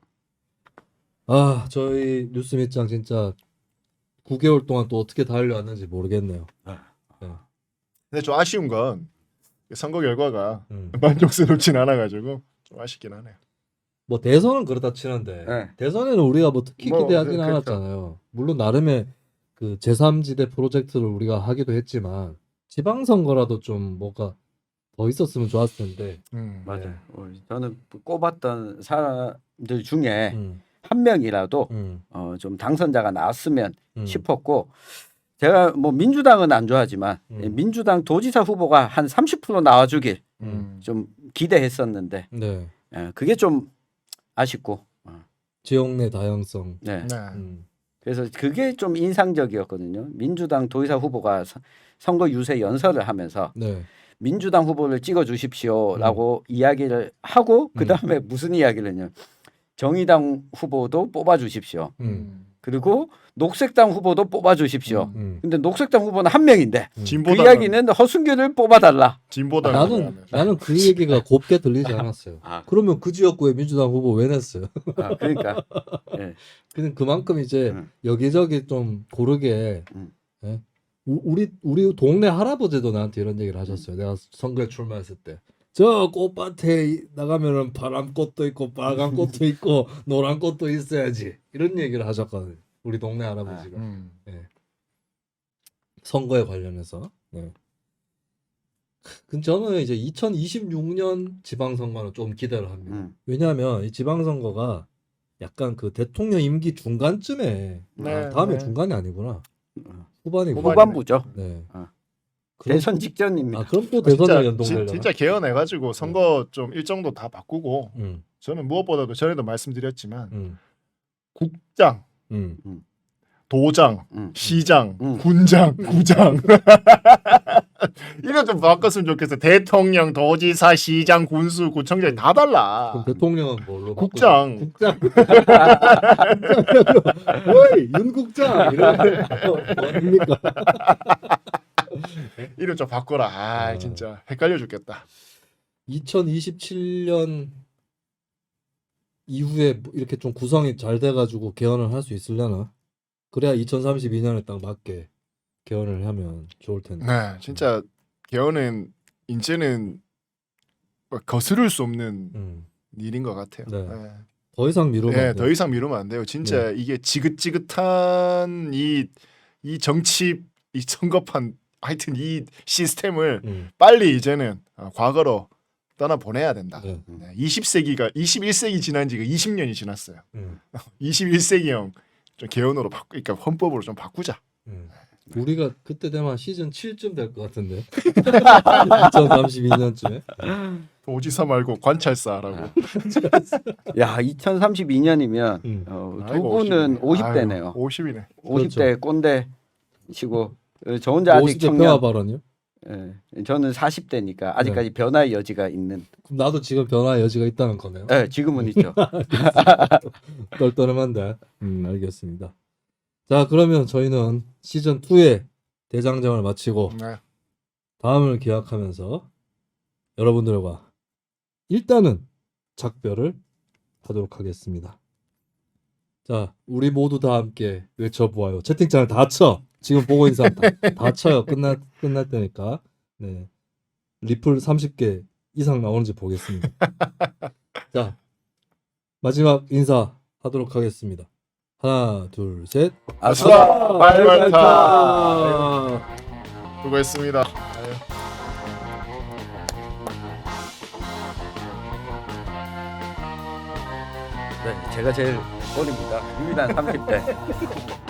저희 뉴스 밑장 진짜 9개월 동안 또 어떻게 달려왔는지 모르겠네요. 근데 좀 아쉬운 건 선거 결과가 음. 만족스럽진 않아가지고 좀 아쉽긴 하네요. 뭐 대선은 그렇다 치는데 네. 대선에는 우리가 뭐 특히 뭐, 기대하진 그러니까. 않았잖아요. 물론 나름의 그 제3지대 프로젝트를 우리가 하기도 했지만 지방선거라도 좀 뭐가 더 있었으면 좋았을 텐데. 맞아요. 저는 꼽았던 사람들 중에 음, 한 명이라도 좀 당선자가 나왔으면 싶었고 제가 뭐 민주당은 안 좋아하지만 민주당 도지사 후보가 한 30% 나와주길 좀 기대했었는데 네. 그게 좀 아쉽고 지역 내 다양성. 네. 네. 그래서 그게 좀 인상적이었거든요. 민주당 도지사 후보가 선거 유세 연설을 하면서 네. 민주당 후보를 찍어 주십시오라고 이야기를 하고 그 다음에 무슨 이야기를 했냐면 정의당 후보도 뽑아 주십시오. 그리고 녹색당 후보도 뽑아 주십시오. 근데 녹색당 후보는 한 명인데 그 진보당 이야기는 허순규를 뽑아달라. 진보당 나는 그 얘기가 곱게 들리지 않았어요. 그러면 그 지역구에 민주당 후보 왜 냈어요? 그러니까 예. 그냥 그만큼 이제 여기저기 좀 고르게 예? 우리 동네 할아버지도 나한테 이런 얘기를 하셨어요. 내가 선거에 출마했을 때. 저 꽃밭에 나가면은 파란 꽃도 있고 빨간 꽃도 있고 노란 꽃도 있어야지. 이런 얘기를 하셨거든요. 우리 동네 할아버지가. 네. 선거에 관련해서. 네. 근데 저는 이제 2026년 지방선거는 좀 기대를 합니다. 왜냐하면 이 지방선거가 약간 그 대통령 임기 중간쯤에 다음에 중간이 아니구나. 후반이고. 후반부죠. 네. 대선 직전입니다. 그럼 또 대선에 연동되려나? 진짜 개헌해가지고 선거 좀 일정도 다 바꾸고 저는 무엇보다도 전에도 말씀드렸지만 국장, 도장, 시장, 군장, 구장 이거 좀 바꿨으면 좋겠어. 대통령, 도지사, 시장, 군수, 구청장 다 달라. 그럼 대통령은 뭘로? 국장. 국장. 어이 윤 국장 이러면 뭡니까? 이름 좀 바꿔라. 아, 진짜 헷갈려 죽겠다. 2027년 이후에 뭐 이렇게 좀 구성이 잘 돼가지고 개헌을 할 수 있으려나? 그래야 2032년에 딱 맞게 개헌을 하면 좋을 텐데. 네, 진짜 개헌은 이제는 뭐 거스를 수 없는 일인 것 같아요. 네. 네. 더 이상 미루면 안 돼요. 더 이상 미루면 안 돼요. 진짜 이게 지긋지긋한 이 정치 이 성급한 하여튼 이 시스템을 빨리 이제는 과거로 떠나 보내야 된다. 네. 20세기가 21세기 지난 지가 20년이 지났어요. 21세기형 좀 개헌으로 그러니까 헌법으로 좀 바꾸자. 우리가 그때 되면 시즌 7쯤 될 것 같은데. 2032년쯤에. 도지사 말고 관찰사라고. 야, 2032년이면 두 분은 50대네요. 50이네. 50대 꼰대시고 저 혼자 아직 50대 청년. 변화 발언이요? 예, 저는 40대니까 아직까지 변화의 여지가 있는. 그럼 나도 지금 변화의 여지가 있다는 거네요. 네, 지금은 있죠. 떨떠름한데. 알겠습니다. 자, 그러면 저희는 시즌 2의 대장정을 마치고 네. 다음을 기약하면서 여러분들과 일단은 작별을 하도록 하겠습니다. 자, 우리 모두 다 함께 외쳐보아요. 채팅창을 다 쳐. 지금 보고 있는 사람 다 쳐요. 끝날 때니까. 네. 리플 30개 이상 나오는지 보겠습니다. 자, 마지막 인사 하도록 하겠습니다. 하나, 둘, 셋. 아수라 발발타. 수고했습니다. 네, 제가 제일 어립니다. 유일한 30대.